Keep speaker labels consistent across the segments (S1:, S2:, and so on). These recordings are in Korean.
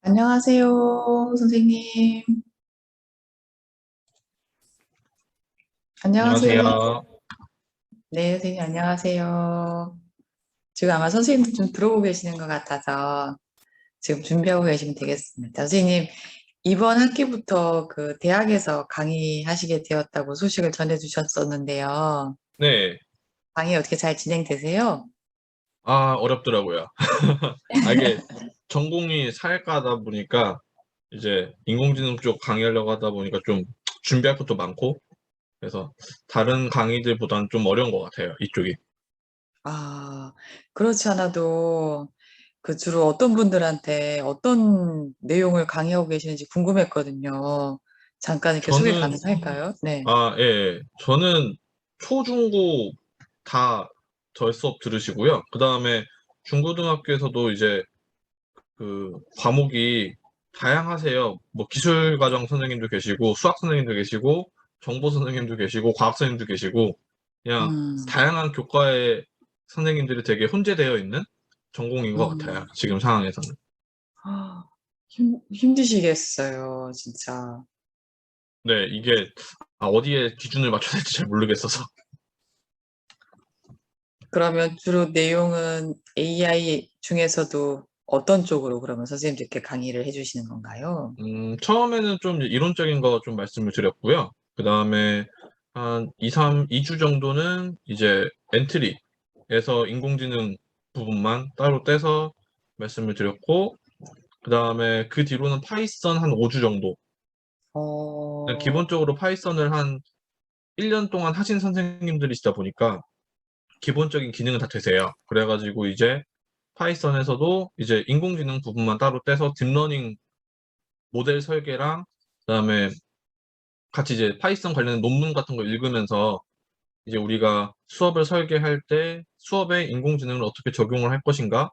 S1: 안녕하세요, 선생님. 안녕하세요.
S2: 안녕하세요.
S1: 네, 선생님, 안녕하세요. 지금 아마 선생님도 좀 들어오고 계시는 것 같아서 지금 준비하고 계시면 되겠습니다. 선생님, 이번 학기부터 그 대학에서 강의하시게 되었다고 소식을 전해주셨었는데요.
S2: 네.
S1: 강의 어떻게 잘 진행되세요?
S2: 어렵더라고요. 이게 전공이 사회과다 보니까 이제 인공지능 쪽 강의하려고 하다 보니까 좀 준비할 것도 많고, 그래서 다른 강의들보다는 좀 어려운 것 같아요, 이쪽이.
S1: 아, 그렇지 않아도 그 주로 어떤 분들한테 어떤 내용을 강의하고 계시는지 궁금했거든요. 잠깐 이렇게 소개
S2: 저는,
S1: 가능할까요? 네.
S2: 예. 저는 초, 중, 고 다 저희 수업 들으시고요. 그 다음에 중고등학교에서도 이제 그 과목이 다양하세요. 뭐 기술과정 선생님도 계시고 수학 선생님도 계시고 정보 선생님도 계시고 과학 선생님도 계시고 그냥
S1: 음,
S2: 다양한 교과의 선생님들이 되게 혼재되어 있는 전공인 것 같아요.
S1: 음.
S2: 지금 상황에서는.
S1: 아, 힘드시겠어요, 진짜.
S2: 네, 이게 어디에 기준을 맞춰야 될지 잘 모르겠어서.
S1: 그러면 주로 내용은 AI 중에서도 어떤 쪽으로 그러면 선생님들께 강의를 해주시는 건가요?
S2: 처음에는 좀 이론적인 거 좀 말씀을 드렸고요. 그 다음에 한 2주 정도는 이제 엔트리에서 인공지능 부분만 따로 떼서 말씀을 드렸고, 그 다음에 그 뒤로는 파이썬 한 5주 정도. 그냥
S1: 어,
S2: 기본적으로 파이썬을 한 1년 동안 하신 선생님들이시다 보니까 기본적인 기능은 다 되세요. 그래가지고 이제 파이썬에서도 이제 인공지능 부분만 따로 떼서 딥러닝 모델 설계랑 그다음에 같이 이제 파이썬 관련 논문 같은 거 읽으면서 이제 우리가 수업을 설계할 때 수업에 인공지능을 어떻게 적용을 할 것인가에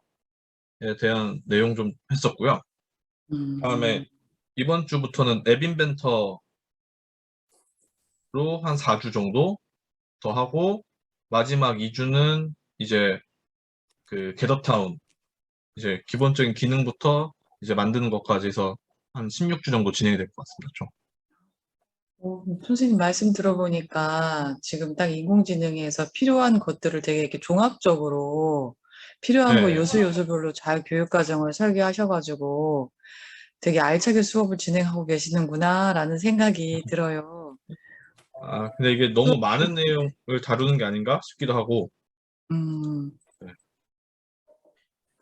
S2: 대한 내용 좀 했었고요.
S1: 음,
S2: 다음에 이번 주부터는 앱 인벤터로 한 4주 정도 더 하고, 마지막 2주는 이제 그 겟업타운, 이제 기본적인 기능부터 이제 만드는 것까지 해서 한 16주 정도 진행이 될 것 같습니다. 총.
S1: 선생님 말씀 들어보니까 지금 딱 인공지능에서 필요한 것들을 되게 이렇게 종합적으로 필요한 거
S2: 네.
S1: 요소 요소별로 잘 교육 과정을 설계하셔가지고 되게 알차게 수업을 진행하고 계시는구나라는 생각이 들어요.
S2: 근데 이게 너무 많은 내용을 다루는 게 아닌가 싶기도 하고.
S1: 음,
S2: 네.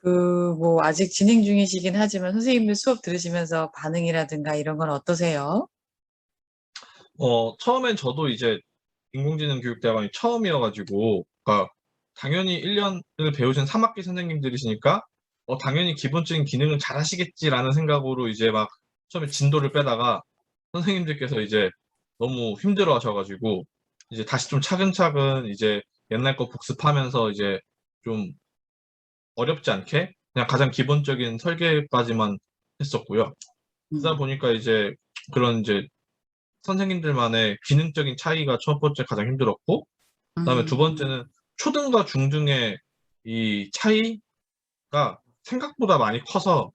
S1: 뭐, 아직 진행 중이시긴 하지만 선생님들 수업 들으시면서 반응이라든가 이런 건 어떠세요?
S2: 처음엔 저도 이제 인공지능 교육대학원이 처음이어가지고, 그러니까 당연히 1년을 배우신 3학기 선생님들이시니까, 당연히 기본적인 기능은 잘 하시겠지라는 생각으로 이제 막 처음에 진도를 빼다가 선생님들께서 이제 너무 힘들어 하셔가지고, 이제 다시 좀 차근차근 이제 옛날 거 복습하면서 이제 좀 어렵지 않게 그냥 가장 기본적인 설계까지만 했었고요. 그러다
S1: 음,
S2: 보니까 이제 그런 이제 선생님들만의 기능적인 차이가 첫 번째 가장 힘들었고, 그다음에 두
S1: 음,
S2: 번째는 초등과 중등의 이 차이가 생각보다 많이 커서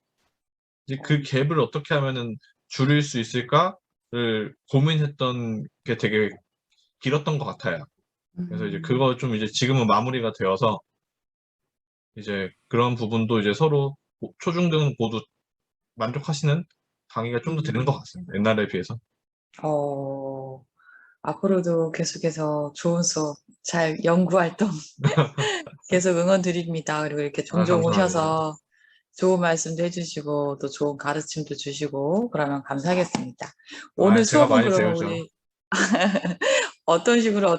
S2: 이제 그
S1: 어,
S2: 갭을 어떻게 하면은 줄일 수 있을까를 고민했던 게 되게 길었던 것 같아요. 그래서 이제
S1: 음,
S2: 그거 좀 이제 지금은 마무리가 되어서 이제 그런 부분도 이제 서로 초중등 모두 만족하시는 강의가 좀 더 되는 것
S1: 음.
S2: 같습니다. 옛날에 비해서.
S1: 어, 앞으로도 계속해서 좋은 수업, 잘 연구 활동 계속 응원 드립니다. 그리고 이렇게 종종
S2: 감사합니다.
S1: 오셔서 좋은 말씀도 해주시고 또 좋은 가르침도 주시고 그러면 감사하겠습니다. 오늘
S2: 제가
S1: 수업은
S2: 많이
S1: 그러면
S2: 배우죠.
S1: 우리 어떤 식으로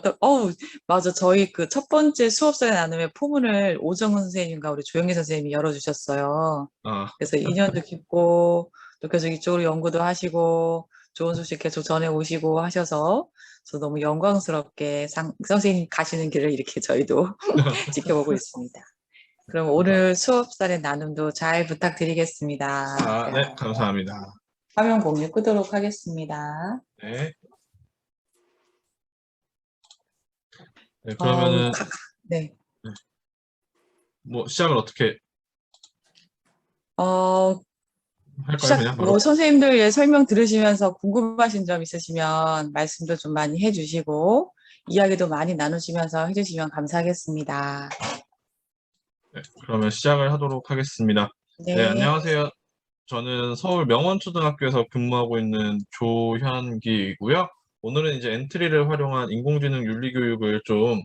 S1: 맞아. 저희 그 첫 번째 수업사에 나눔의 포문을 오정은 선생님과 우리 조영희 선생님이 열어주셨어요.
S2: 아,
S1: 그래서 인연도 깊고 또 계속 이쪽으로 연구도 하시고 좋은 소식 계속 전해 오시고 하셔서 저 너무 영광스럽게 선생님 가시는 길을 이렇게 저희도 지켜보고 있습니다. 그럼 오늘
S2: 감사합니다.
S1: 수업사의 나눔도 잘 부탁드리겠습니다.
S2: 네, 감사합니다.
S1: 화면 공유 끄도록 하겠습니다.
S2: 네. 네,
S1: 어,
S2: 그러면은,
S1: 네.
S2: 네, 뭐, 시작을 어떻게,
S1: 어,
S2: 할까요? 그냥 바로?
S1: 뭐 선생님들 예, 설명 들으시면서 궁금하신 점 있으시면 말씀도 좀 많이 해주시고 이야기도 많이 나누시면서 해주시면 감사하겠습니다.
S2: 네, 그러면 시작을 하도록 하겠습니다. 네,
S1: 네,
S2: 안녕하세요. 저는 서울 명원초등학교에서 근무하고 있는 조현기이고요. 오늘은 이제 엔트리를 활용한 인공지능 윤리 교육을 좀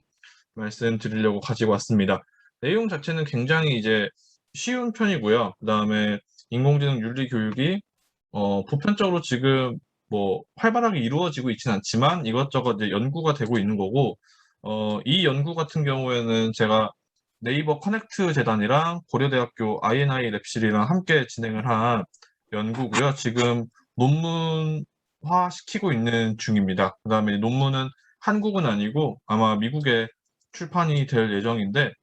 S2: 말씀드리려고 가지고 왔습니다. 내용 자체는 굉장히 이제 쉬운 편이고요. 그다음에 인공지능 윤리 교육이 보편적으로 지금 뭐 활발하게 이루어지고 있지는 않지만 이것저것 이제 연구가 되고 있는 거고, 이 연구 같은 경우에는 제가 네이버 커넥트 재단이랑 고려대학교 INI 랩실이랑 함께 진행을 한 연구고요. 지금 논문화 시키고 있는 중입니다. 그다음에 논문은 한국은 아니고 아마 미국에 출판이 될 예정인데,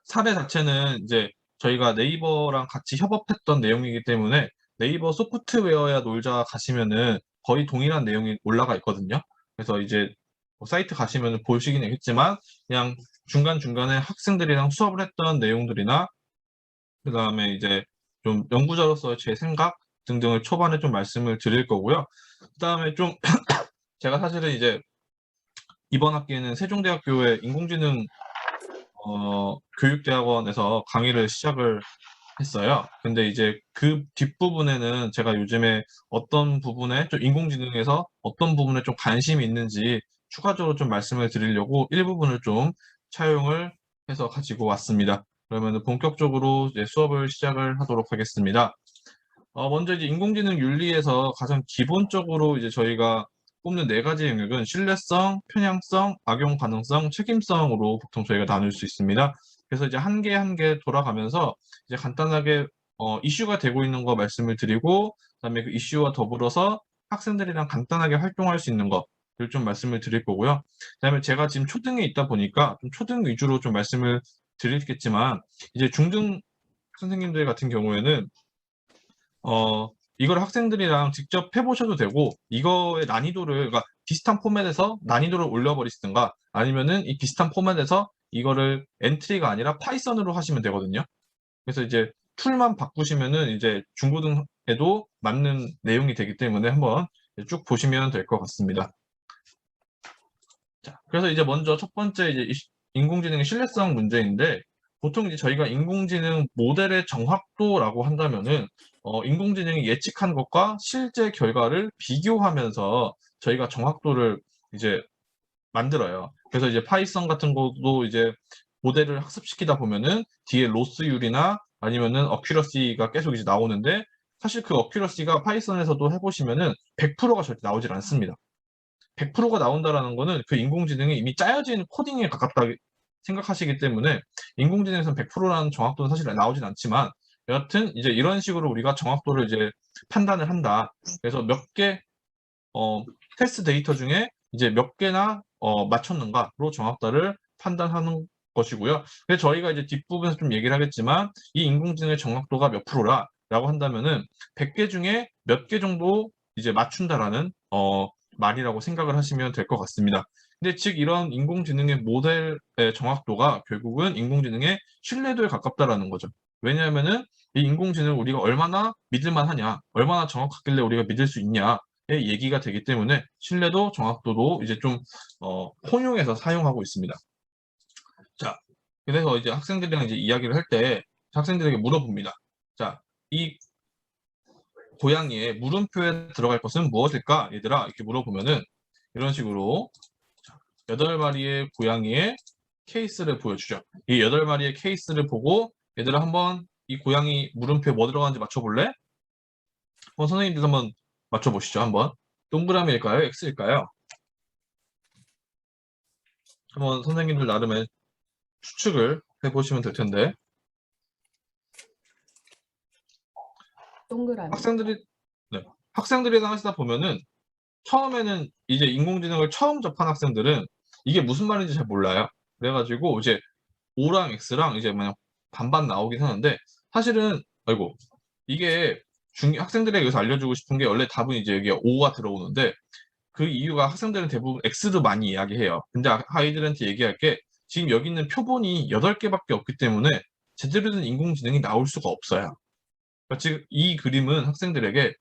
S2: 사례 자체는 이제 저희가 네이버랑 같이 협업했던 내용이기 때문에 네이버 소프트웨어야 놀자 가시면은 거의 동일한 내용이 올라가 있거든요. 그래서 이제 뭐 사이트 가시면은 보시긴 했지만 그냥 중간중간에 학생들이랑 수업을 했던 내용들이나 그다음에 이제 좀 연구자로서의 제 생각 등등을 초반에 좀 말씀을 드릴 거고요. 그다음에 좀 제가 사실은 이제 이번 학기에는 세종대학교의 인공지능 교육대학원에서 강의를 시작을 했어요. 근데 이제 그 뒷부분에는 제가 요즘에 어떤 부분에 좀 인공지능에서 어떤 부분에 좀 관심이 있는지 추가적으로 좀 말씀을 드리려고 일부분을 좀 차용을 해서 가지고 왔습니다. 그러면 본격적으로 이제 수업을 시작을 하도록 하겠습니다. 먼저 이제 인공지능 윤리에서 가장 기본적으로 이제 저희가 꼽는 네 가지 영역은 신뢰성, 편향성, 악용 가능성, 책임성으로 보통 저희가 나눌 수 있습니다. 그래서 이제 한 개 한 개 돌아가면서 이제 간단하게 이슈가 되고 있는 거 말씀을 드리고, 그다음에 그 이슈와 더불어서 학생들이랑 간단하게 활동할 수 있는 것을 좀 말씀을 드릴 거고요. 그다음에 제가 지금 초등에 있다 보니까 좀 초등 위주로 좀 말씀을 드리겠지만, 이제 중등 선생님들 같은 경우에는 이걸 학생들이랑 직접 해보셔도 되고, 이거의 난이도를, 그러니까 비슷한 포맷에서 난이도를 올려버리시든가, 아니면은 이 비슷한 포맷에서 이거를 엔트리가 아니라 파이썬으로 하시면 되거든요. 그래서 이제 툴만 바꾸시면은 이제 중고등에도 맞는 내용이 되기 때문에 한번 쭉 보시면 될 것 같습니다. 자, 그래서 이제 먼저 첫 번째 이제 인공지능의 신뢰성 문제인데, 보통 이제 저희가 인공지능 모델의 정확도라고 한다면은 인공지능이 예측한 것과 실제 결과를 비교하면서 저희가 정확도를 이제 만들어요. 그래서 이제 파이썬 같은 것도 이제 모델을 학습시키다 보면은 뒤에 로스율이나 아니면은 어큐러시가 계속 이제 나오는데, 사실 그 어큐러시가 파이썬에서도 해보시면은 100%가 절대 나오질 않습니다. 100%가 나온다라는 거는 그 인공지능이 이미 짜여진 코딩에 가깝다 생각하시기 때문에, 인공지능에서는 100%라는 정확도는 사실 나오진 않지만, 여하튼 이제 이런 식으로 우리가 정확도를 이제 판단을 한다. 그래서 몇 개 테스트 데이터 중에 이제 몇 개나 맞췄는가로 정확도를 판단하는 것이고요. 그래서 저희가 이제 뒷부분에서 좀 얘기를 하겠지만, 이 인공지능의 정확도가 몇 프로라라고 한다면은 100개 중에 몇 개 정도 이제 맞춘다라는 말이라고 생각을 하시면 될 것 같습니다. 근데 즉 이런 인공지능의 모델의 정확도가 결국은 인공지능의 신뢰도에 가깝다라는 거죠. 왜냐하면은 이 인공지능을 우리가 얼마나 믿을만 하냐, 얼마나 정확하길래 우리가 믿을 수 있냐의 얘기가 되기 때문에 신뢰도, 정확도도 이제 좀 혼용해서 사용하고 있습니다. 자, 그래서 이제 학생들이랑 이제 이야기를 할 때 학생들에게 물어봅니다. 자, 이 고양이의 물음표에 들어갈 것은 무엇일까? 얘들아, 이렇게 물어보면은 이런 식으로 8마리의 고양이의 케이스를 보여주죠. 이 8마리의 케이스를 보고 얘들아 한번 이 고양이 물음표에 뭐 들어가는지 맞춰볼래? 선생님들 한번 맞춰보시죠. 한번. 동그라미일까요? X일까요? 한번 선생님들 나름의 추측을 해보시면 될 텐데,
S3: 동그라미.
S2: 학생들이 네, 학생들이랑 하시다 보면은 처음에는 이제 인공지능을 처음 접한 학생들은 이게 무슨 말인지 잘 몰라요. 그래가지고 이제 O랑 X랑 이제 만약 반반 나오긴 하는데, 사실은 아이고 이게 학생들에게 여기서 알려주고 싶은 게, 원래 답은 이제 여기 5가 들어오는데 그 이유가 학생들은 대부분 X도 많이 이야기해요. 근데 아이들한테 얘기할 게, 지금 여기 있는 표본이 8개밖에 없기 때문에 제대로 된 인공지능이 나올 수가 없어요. 그러니까 지금 이 그림은 학생들에게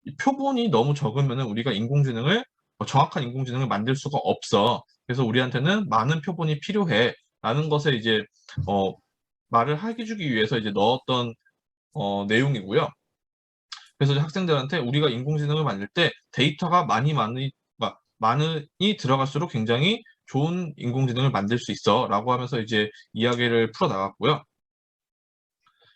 S2: 이 표본이 너무 적으면 우리가 인공지능을 정확한 인공지능을 만들 수가 없어. 그래서 우리한테는 많은 표본이 필요해. 라는 것에 이제 말을 하게 주기 위해서 이제 넣었던 내용이고요. 그래서 이제 학생들한테 우리가 인공지능을 만들 때 데이터가 많이 들어갈수록 굉장히 좋은 인공지능을 만들 수 있어라고 하면서 이제 이야기를 풀어 나갔고요.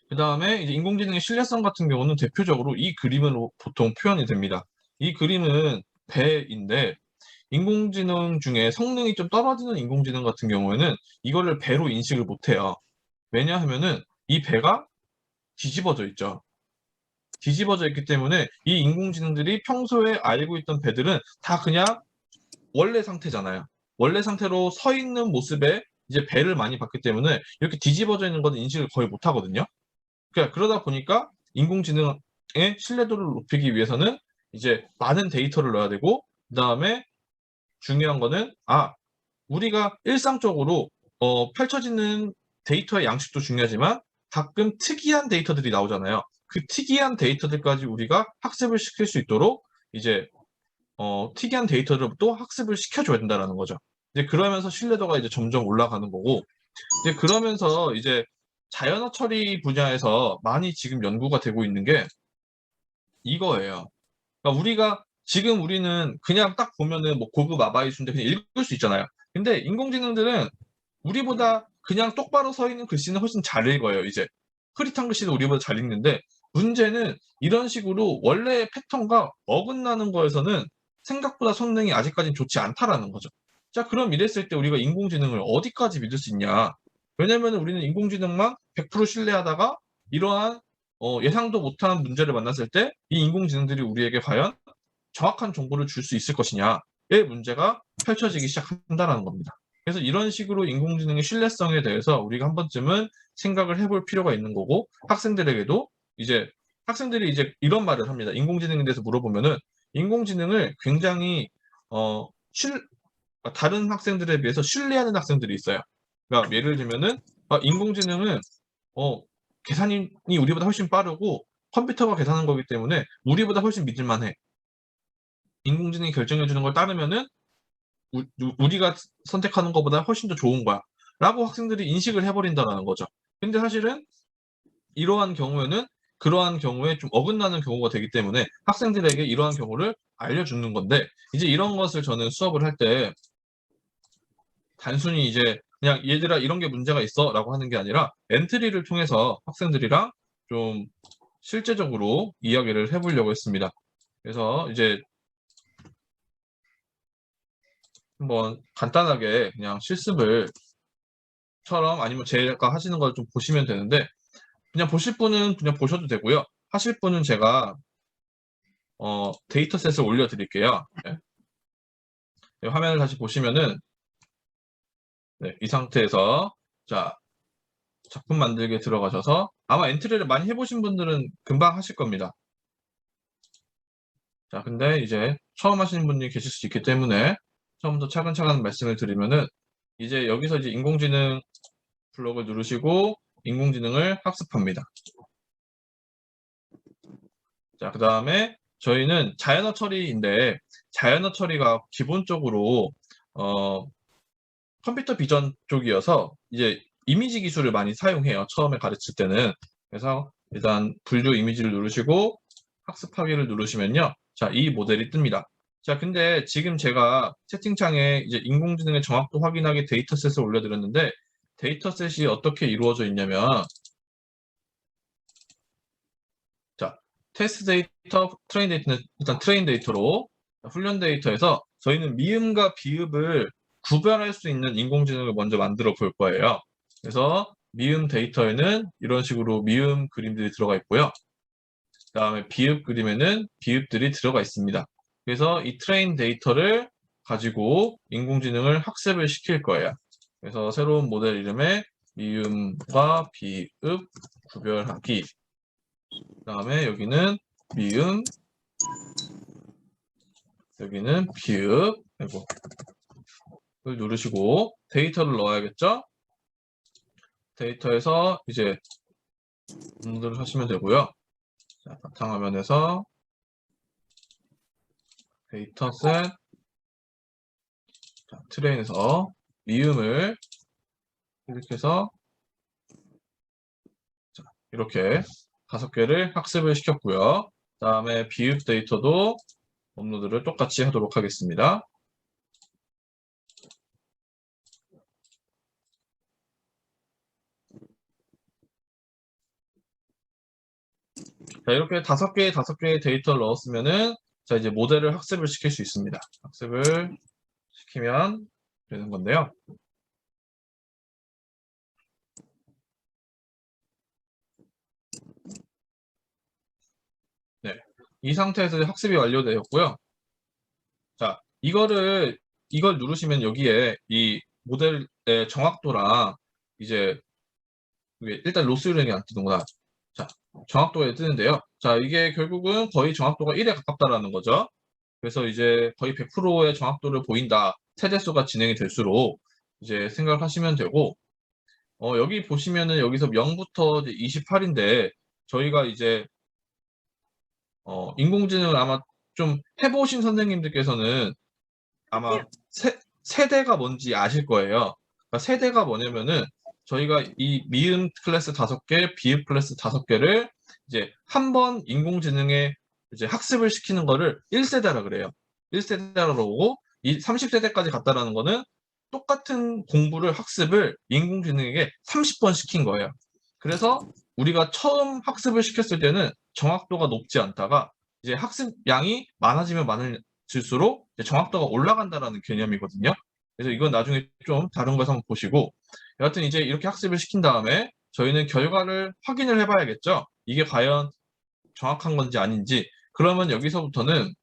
S2: 그 다음에 이제 인공지능의 신뢰성 같은 경우는 대표적으로 이 그림으로 보통 표현이 됩니다. 이 그림은 배인데 인공지능 중에 성능이 좀 떨어지는 인공지능 같은 경우에는 이거를 배로 인식을 못해요. 왜냐하면은 이 배가 뒤집어져 있죠. 뒤집어져 있기 때문에 이 인공지능들이 평소에 알고 있던 배들은 다 그냥 원래 상태잖아요. 원래 상태로 서 있는 모습에 이제 배를 많이 봤기 때문에 이렇게 뒤집어져 있는 것은 인식을 거의 못 하거든요. 그러다 보니까 인공지능의 신뢰도를 높이기 위해서는 이제 많은 데이터를 넣어야 되고, 그 다음에 중요한 거는, 우리가 일상적으로 펼쳐지는 데이터의 양식도 중요하지만 가끔 특이한 데이터들이 나오잖아요. 그 특이한 데이터들까지 우리가 학습을 시킬 수 있도록 이제 특이한 데이터를 또 학습을 시켜줘야 된다는 거죠. 이제 그러면서 신뢰도가 이제 점점 올라가는 거고, 이제 그러면서 이제 자연어 처리 분야에서 많이 지금 연구가 되고 있는 게 이거예요. 그러니까 우리는 그냥 딱 보면은 뭐 고급 아바이수인데 그냥 읽을 수 있잖아요. 근데 인공지능들은 우리보다 그냥 똑바로 서 있는 글씨는 훨씬 잘 읽어요, 이제. 흐릿한 글씨도 우리보다 잘 읽는데, 문제는 이런 식으로 원래의 패턴과 어긋나는 거에서는 생각보다 성능이 아직까지는 좋지 않다라는 거죠. 자, 그럼 이랬을 때 우리가 인공지능을 어디까지 믿을 수 있냐? 왜냐면 우리는 인공지능만 100% 신뢰하다가 이러한 예상도 못한 문제를 만났을 때 이 인공지능들이 우리에게 과연 정확한 정보를 줄 수 있을 것이냐의 문제가 펼쳐지기 시작한다는 겁니다. 그래서 이런 식으로 인공지능의 신뢰성에 대해서 우리가 한 번쯤은 생각을 해볼 필요가 있는 거고, 학생들이 이제 이런 말을 합니다. 인공지능에 대해서 물어보면은 인공지능을 굉장히 어, 실, 다른 학생들에 비해서 신뢰하는 학생들이 있어요. 그러니까 예를 들면은 인공지능은 계산이 우리보다 훨씬 빠르고 컴퓨터가 계산한 거기 때문에 우리보다 훨씬 믿을만해. 인공지능이 결정해 주는 걸 따르면은 우리가 선택하는 것보다 훨씬 더 좋은 거야. 라고 학생들이 인식을 해버린다는 거죠. 근데 사실은 이러한 경우에는 그러한 경우에 좀 어긋나는 경우가 되기 때문에 학생들에게 이러한 경우를 알려주는 건데, 이제 이런 것을 저는 수업을 할 때 단순히 이제 그냥 얘들아 이런 게 문제가 있어 라고 하는 게 아니라 엔트리를 통해서 학생들이랑 좀 실제적으로 이야기를 해보려고 했습니다. 그래서 이제 한번 간단하게 그냥 실습을 처럼 아니면 제가 하시는 걸 좀 보시면 되는데, 그냥 보실 분은 그냥 보셔도 되고요. 하실 분은 제가 데이터셋을 올려드릴게요. 네. 네, 화면을 다시 보시면은 네, 이 상태에서 자 작품 만들기에 들어가셔서 아마 엔트리를 많이 해보신 분들은 금방 하실 겁니다. 자, 근데 이제 처음 하시는 분이 계실 수 있기 때문에 처음부터 차근차근 말씀을 드리면은 이제 여기서 이제 인공지능 블록을 누르시고 인공지능을 학습합니다. 자, 그 다음에 저희는 자연어 처리인데 자연어 처리가 기본적으로 컴퓨터 비전 쪽이어서 이제 이미지 기술을 많이 사용해요. 처음에 가르칠 때는. 그래서 일단 분류 이미지를 누르시고 학습하기를 누르시면요. 자, 이 모델이 뜹니다. 자, 근데 지금 제가 채팅창에 이제 인공지능의 정확도 확인하기 데이터셋을 올려드렸는데 데이터셋이 어떻게 이루어져 있냐면 자, 테스트 데이터, 트레인 데이터는 일단 트레인 데이터로 훈련 데이터에서 저희는 미음과 비읍을 구별할 수 있는 인공지능을 먼저 만들어 볼 거예요. 그래서 미음 데이터에는 이런 식으로 미음 그림들이 들어가 있고요. 그 다음에 비읍 그림에는 비읍들이 들어가 있습니다. 그래서 이 트레인 데이터를 가지고 인공지능을 학습을 시킬 거예요. 그래서 새로운 모델 이름에 미음과 비읍 구별하기. 그 다음에 여기는 미음, 여기는 비읍, 아이고, 을 누르시고 데이터를 넣어야겠죠? 데이터에서 이제 업로드를 하시면 되고요. 자, 바탕화면에서 데이터셋, 자, 트레인에서 미음을 클릭해서 자, 이렇게 5개를 학습을 시켰고요. 다음에 비읍 데이터도 업로드를 똑같이 하도록 하겠습니다. 자, 이렇게 5개의 데이터를 넣었으면은 자, 이제 모델을 학습을 시킬 수 있습니다. 학습을 시키면 되는 건데요. 네. 이 상태에서 학습이 완료되었고요. 자, 이걸 누르시면 여기에 이 모델의 정확도랑 이제 이게 일단 로스율이 안 뜨는구나. 자, 정확도에 뜨는데요. 자, 이게 결국은 거의 정확도가 1에 가깝다라는 거죠. 그래서 이제 거의 100%의 정확도를 보인다. 세대수가 진행이 될수록 이제 생각하시면 되고, 여기 보시면은 여기서 0부터 28인데 저희가 이제 인공지능을 아마 좀 해보신 선생님들께서는 아마 세대가 뭔지 아실 거예요. 그러니까 세대가 뭐냐면은 저희가 이 미음 클래스 5개, 비읍 클래스 5개를 이제 한 번 인공지능에 이제 학습을 시키는 거를 1세대라 그래요. 1세대라고 보고 이 30세대까지 갔다라는 거는 똑같은 공부를 학습을 인공지능에게 30번 시킨 거예요. 그래서 우리가 처음 학습을 시켰을 때는 정확도가 높지 않다가 이제 학습 양이 많아지면 많아질수록 정확도가 올라간다라는 개념이거든요. 그래서 이건 나중에 좀 다른 것을 한번 보시고 여하튼 이제 이렇게 학습을 시킨 다음에 저희는 결과를 확인을 해봐야겠죠. 이게 과연 정확한 건지 아닌지. 그러면 여기서부터는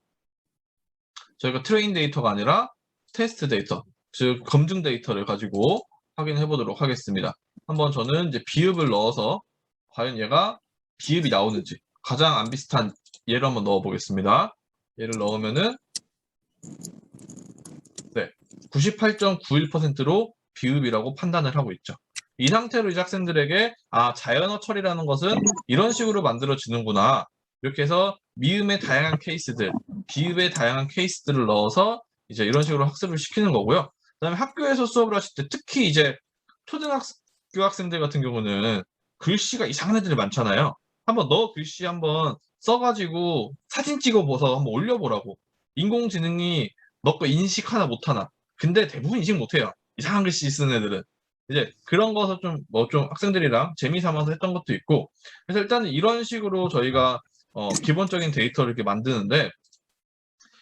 S2: 저희가 트레인 데이터가 아니라 테스트 데이터, 즉 검증 데이터를 가지고 확인해 보도록 하겠습니다. 한번 저는 이제 비읍을 넣어서 과연 얘가 비읍이 나오는지 가장 안 비슷한 예를 한번 넣어 보겠습니다. 얘를 넣으면은 네, 98.91%로 비읍이라고 판단을 하고 있죠. 이 상태로 이제 학생들에게 자연어 처리라는 것은 이런 식으로 만들어지는구나. 이렇게 해서 미음의 다양한 케이스들, 비읍의 다양한 케이스들을 넣어서 이제 이런 식으로 학습을 시키는 거고요. 그다음에 학교에서 수업을 하실 때 특히 이제 초등학교 학생들 같은 경우는 글씨가 이상한 애들이 많잖아요. 한번 너 글씨 한번 써가지고 사진 찍어보서 한번 올려보라고. 인공지능이 너 거 인식 하나 못하나. 근데 대부분 인식 못해요. 이상한 글씨 쓰는 애들은. 이제 그런 거서 좀 학생들이랑 재미 삼아서 했던 것도 있고. 그래서 일단은 이런 식으로 저희가 기본적인 데이터를 이렇게 만드는데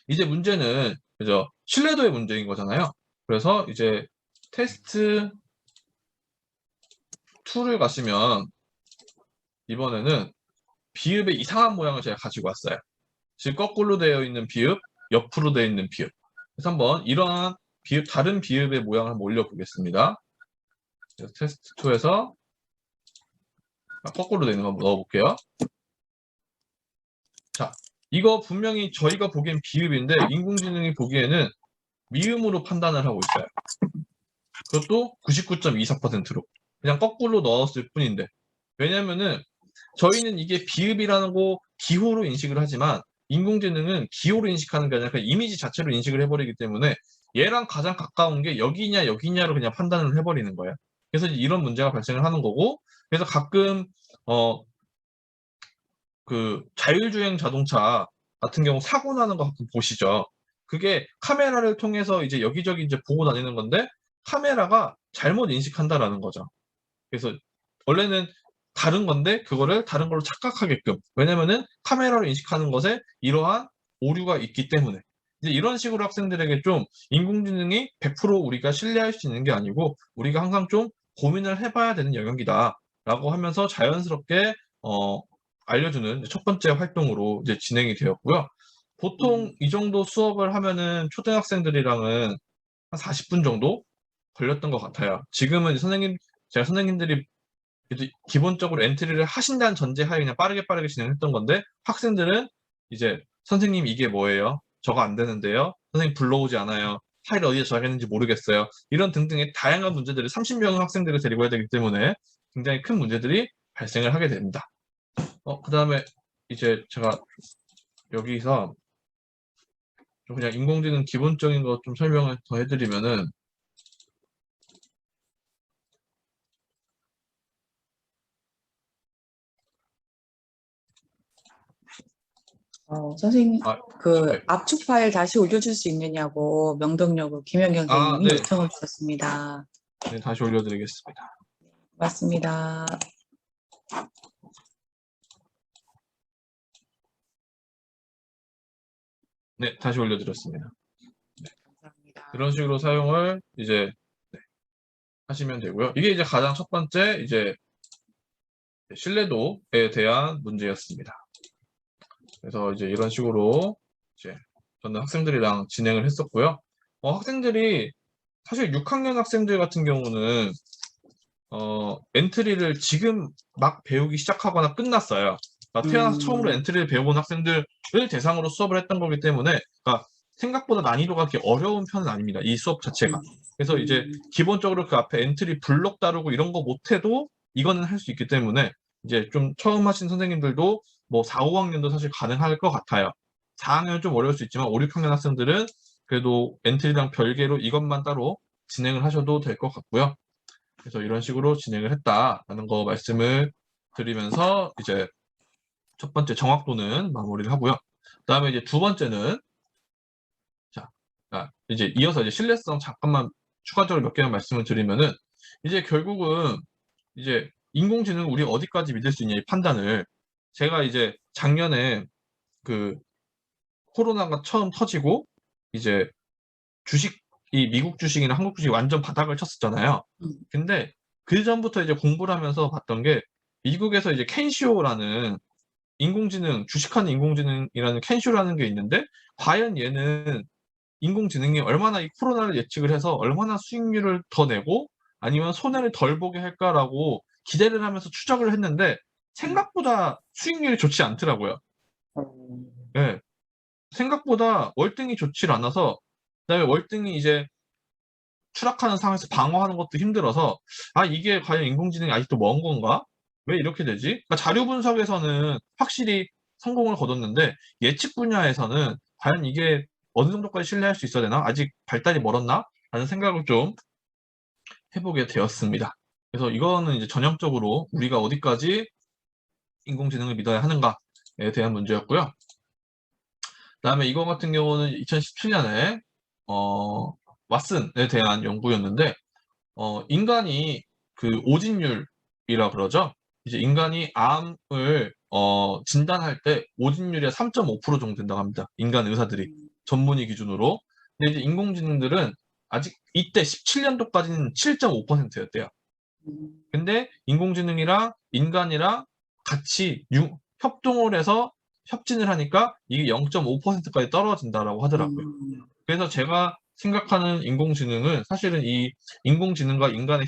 S2: 이제 문제는 그죠? 신뢰도의 문제인 거잖아요. 그래서 이제 테스트 2를 가시면 이번에는 비읍의 이상한 모양을 제가 가지고 왔어요. 즉 거꾸로 되어 있는 비읍, 옆으로 되어 있는 비읍. 그래서 한번 이러한 비읍, 다른 비읍의 모양을 한번 올려보겠습니다. 테스트 2에서 거꾸로 되는 거 한번 넣어볼게요. 자, 이거 분명히 저희가 보기엔 비읍인데 인공지능이 보기에는 미음으로 판단을 하고 있어요. 그것도 99.24%로. 그냥 거꾸로 넣었을 뿐인데. 왜냐면은 저희는 이게 비읍이라는 거 기호로 인식을 하지만 인공지능은 기호로 인식하는 게 아니라 그냥 이미지 자체로 인식을 해버리기 때문에 얘랑 가장 가까운 게 여기냐 여기냐로 그냥 판단을 해버리는 거예요. 그래서 이런 문제가 발생을 하는 거고 그래서 가끔 그 자율주행 자동차 같은 경우 사고 나는 거 가끔 보시죠. 그게 카메라를 통해서 이제 여기저기 이제 보고 다니는 건데 카메라가 잘못 인식한다라는 거죠. 그래서 원래는 다른 건데 그거를 다른 걸로 착각하게끔. 왜냐면은 카메라로 인식하는 것에 이러한 오류가 있기 때문에. 이제 이런 식으로 학생들에게 좀 인공지능이 100% 우리가 신뢰할 수 있는 게 아니고 우리가 항상 좀 고민을 해봐야 되는 영역이다라고 하면서 자연스럽게 알려주는 첫 번째 활동으로 이제 진행이 되었고요. 보통 이 정도 수업을 하면은 초등학생들이랑은 한 40분 정도 걸렸던 것 같아요. 지금은 제가 선생님들이 그래도 기본적으로 엔트리를 하신다는 전제하에 그냥 빠르게 진행했던 건데 학생들은 이제 선생님 이게 뭐예요? 저거 안 되는데요? 선생님 불러오지 않아요. 파일 어디에 저장했는지 모르겠어요. 이런 등등의 다양한 문제들을 30명의 학생들을 데리고 해야 되기 때문에 굉장히 큰 문제들이 발생을 하게 됩니다. 그 다음에 이제 제가 여기서 좀 그냥 인공지능 기본적인 거 좀 설명을 더 해드리면은,
S1: 선생님,
S2: 아,
S1: 그
S2: 네.
S1: 압축 파일 다시 올려줄 수 있느냐고 명동역으로 김연경
S2: 아,
S1: 선생님이
S2: 네.
S1: 요청을 주셨습니다.
S2: 네, 다시 올려드리겠습니다.
S1: 맞습니다.
S2: 네, 다시 올려드렸습니다.
S1: 감사합니다.
S2: 이런 식으로 사용을 이제 하시면 되고요. 이게 이제 가장 첫 번째 이제 신뢰도에 대한 문제였습니다. 그래서 이제 이런 식으로 이제 저는 학생들이랑 진행을 했었고요. 학생들이 사실 6학년 학생들 같은 경우는 엔트리를 지금 막 배우기 시작하거나 끝났어요. 그러니까 태어나서 처음으로 엔트리를 배워본 학생들을 대상으로 수업을 했던 거기 때문에, 그러니까 생각보다 난이도가 그렇게 어려운 편은 아닙니다. 이 수업 자체가. 그래서 이제 기본적으로 그 앞에 엔트리 블록 다루고 이런 거 못해도 이거는 할 수 있기 때문에, 이제 좀 처음 하신 선생님들도 뭐 4, 5학년도 사실 가능할 것 같아요. 4학년은 좀 어려울 수 있지만 5, 6학년 학생들은 그래도 엔트리랑 별개로 이것만 따로 진행을 하셔도 될 것 같고요. 그래서 이런 식으로 진행을 했다라는 거 말씀을 드리면서 이제 첫 번째 정확도는 마무리를 하고요. 그다음에 이제 두 번째는, 자, 이제 이어서 이제 신뢰성 잠깐만 추가적으로 몇 개만 말씀을 드리면은, 이제 결국은 이제 인공지능 우리 어디까지 믿을 수 있냐 이 판단을, 제가 이제 작년에 그 코로나가 처음 터지고 이제 주식이 미국 주식이나 한국 주식이 완전 바닥을 쳤었잖아요. 근데 그 전부터 이제 공부를 하면서 봤던 게, 미국에서 이제 켄시오라는 인공지능, 주식하는 인공지능이라는 켄시오라는 게 있는데, 과연 얘는 인공지능이 얼마나 이 코로나를 예측을 해서 얼마나 수익률을 더 내고 아니면 손해를 덜 보게 할까라고 기대를 하면서 추적을 했는데, 생각보다 수익률이 좋지 않더라고요. 네. 생각보다 월등히 좋질 않아서, 그다음에 월등히 이제 추락하는 상황에서 방어하는 것도 힘들어서, 이게 과연 인공지능이 아직도 먼 건가? 왜 이렇게 되지? 그러니까 자료 분석에서는 확실히 성공을 거뒀는데, 예측 분야에서는 과연 이게 어느 정도까지 신뢰할 수 있어야 되나? 아직 발달이 멀었나? 라는 생각을 좀 해보게 되었습니다. 그래서 이거는 이제 전형적으로 우리가 어디까지 인공지능을 믿어야 하는가에 대한 문제였고요. 그다음에 이거 같은 경우는 2017년에 왓슨에 대한 연구였는데, 인간이 그 오진율이라 그러죠. 이제 인간이 암을 진단할 때 오진율이 3.5% 정도 된다고 합니다. 인간 의사들이 전문의 기준으로. 근데 이제 인공지능들은 아직 이때 17년도까지는 7.5%였대요. 근데 인공지능이랑 인간이랑 같이 협동을 해서 협진을 하니까 이게 0.5%까지 떨어진다라고 하더라고요. 그래서 제가 생각하는 인공지능은 사실은 이 인공지능과 인간의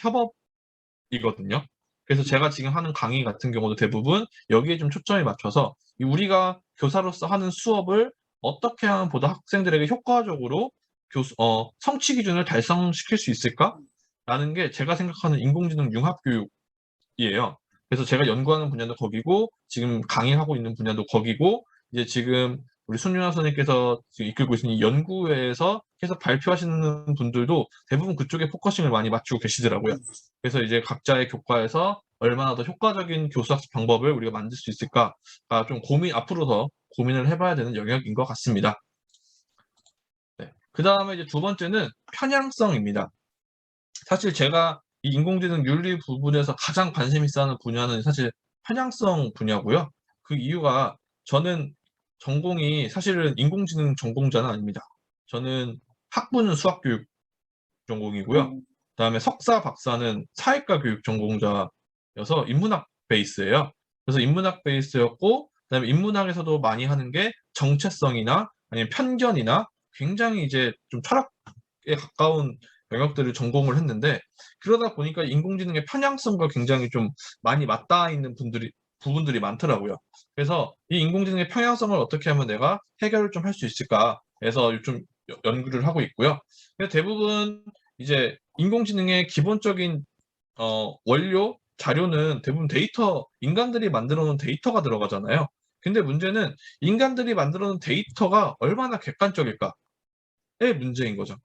S2: 협업이거든요. 그래서 제가 지금 하는 강의 같은 경우도 대부분 여기에 좀 초점이 맞춰서 우리가 교사로서 하는 수업을 어떻게 하면 보다 학생들에게 효과적으로 성취 기준을 달성시킬 수 있을까라는 게 제가 생각하는 인공지능 융합교육이에요. 그래서 제가 연구하는 분야도 거기고 지금 강의하고 있는 분야도 거기고, 이제 지금 우리 손윤아 선생님께서 지금 이끌고 계신 이 연구회에서 계속 발표하시는 분들도 대부분 그쪽에 포커싱을 많이 맞추고 계시더라고요. 그래서 이제 각자의 교과에서 얼마나 더 효과적인 교수학습 방법을 우리가 만들 수 있을까가 좀 앞으로 더 고민을 해봐야 되는 영역인 것 같습니다. 네. 그 다음에 이제 두 번째는 편향성입니다. 사실 제가 이 인공지능 윤리 부분에서 가장 관심 있어 하는 분야는 사실 편향성 분야고요. 그 이유가, 저는 전공이 사실은 인공지능 전공자는 아닙니다. 저는 학부는 수학교육 전공이고요. 그다음에 석사, 박사는 사회과 교육 전공자여서 인문학 베이스예요. 그래서 인문학 베이스였고, 그다음에 인문학에서도 많이 하는 게 정체성이나 아니면 편견이나 굉장히 이제 좀 철학에 가까운 영역들을 전공을 했는데, 그러다 보니까 인공지능의 편향성과 굉장히 좀 많이 맞닿아 있는 부분들이 많더라고요. 그래서 이 인공지능의 편향성을 어떻게 하면 내가 해결을 좀 할 수 있을까 해서 좀 연구를 하고 있고요. 근데 대부분 이제 인공지능의 기본적인 원료 자료는 대부분 인간들이 만들어 놓은 데이터가 들어가잖아요. 근데 문제는 인간들이 만들어 놓은 데이터가 얼마나 객관적일까의 문제인 거죠.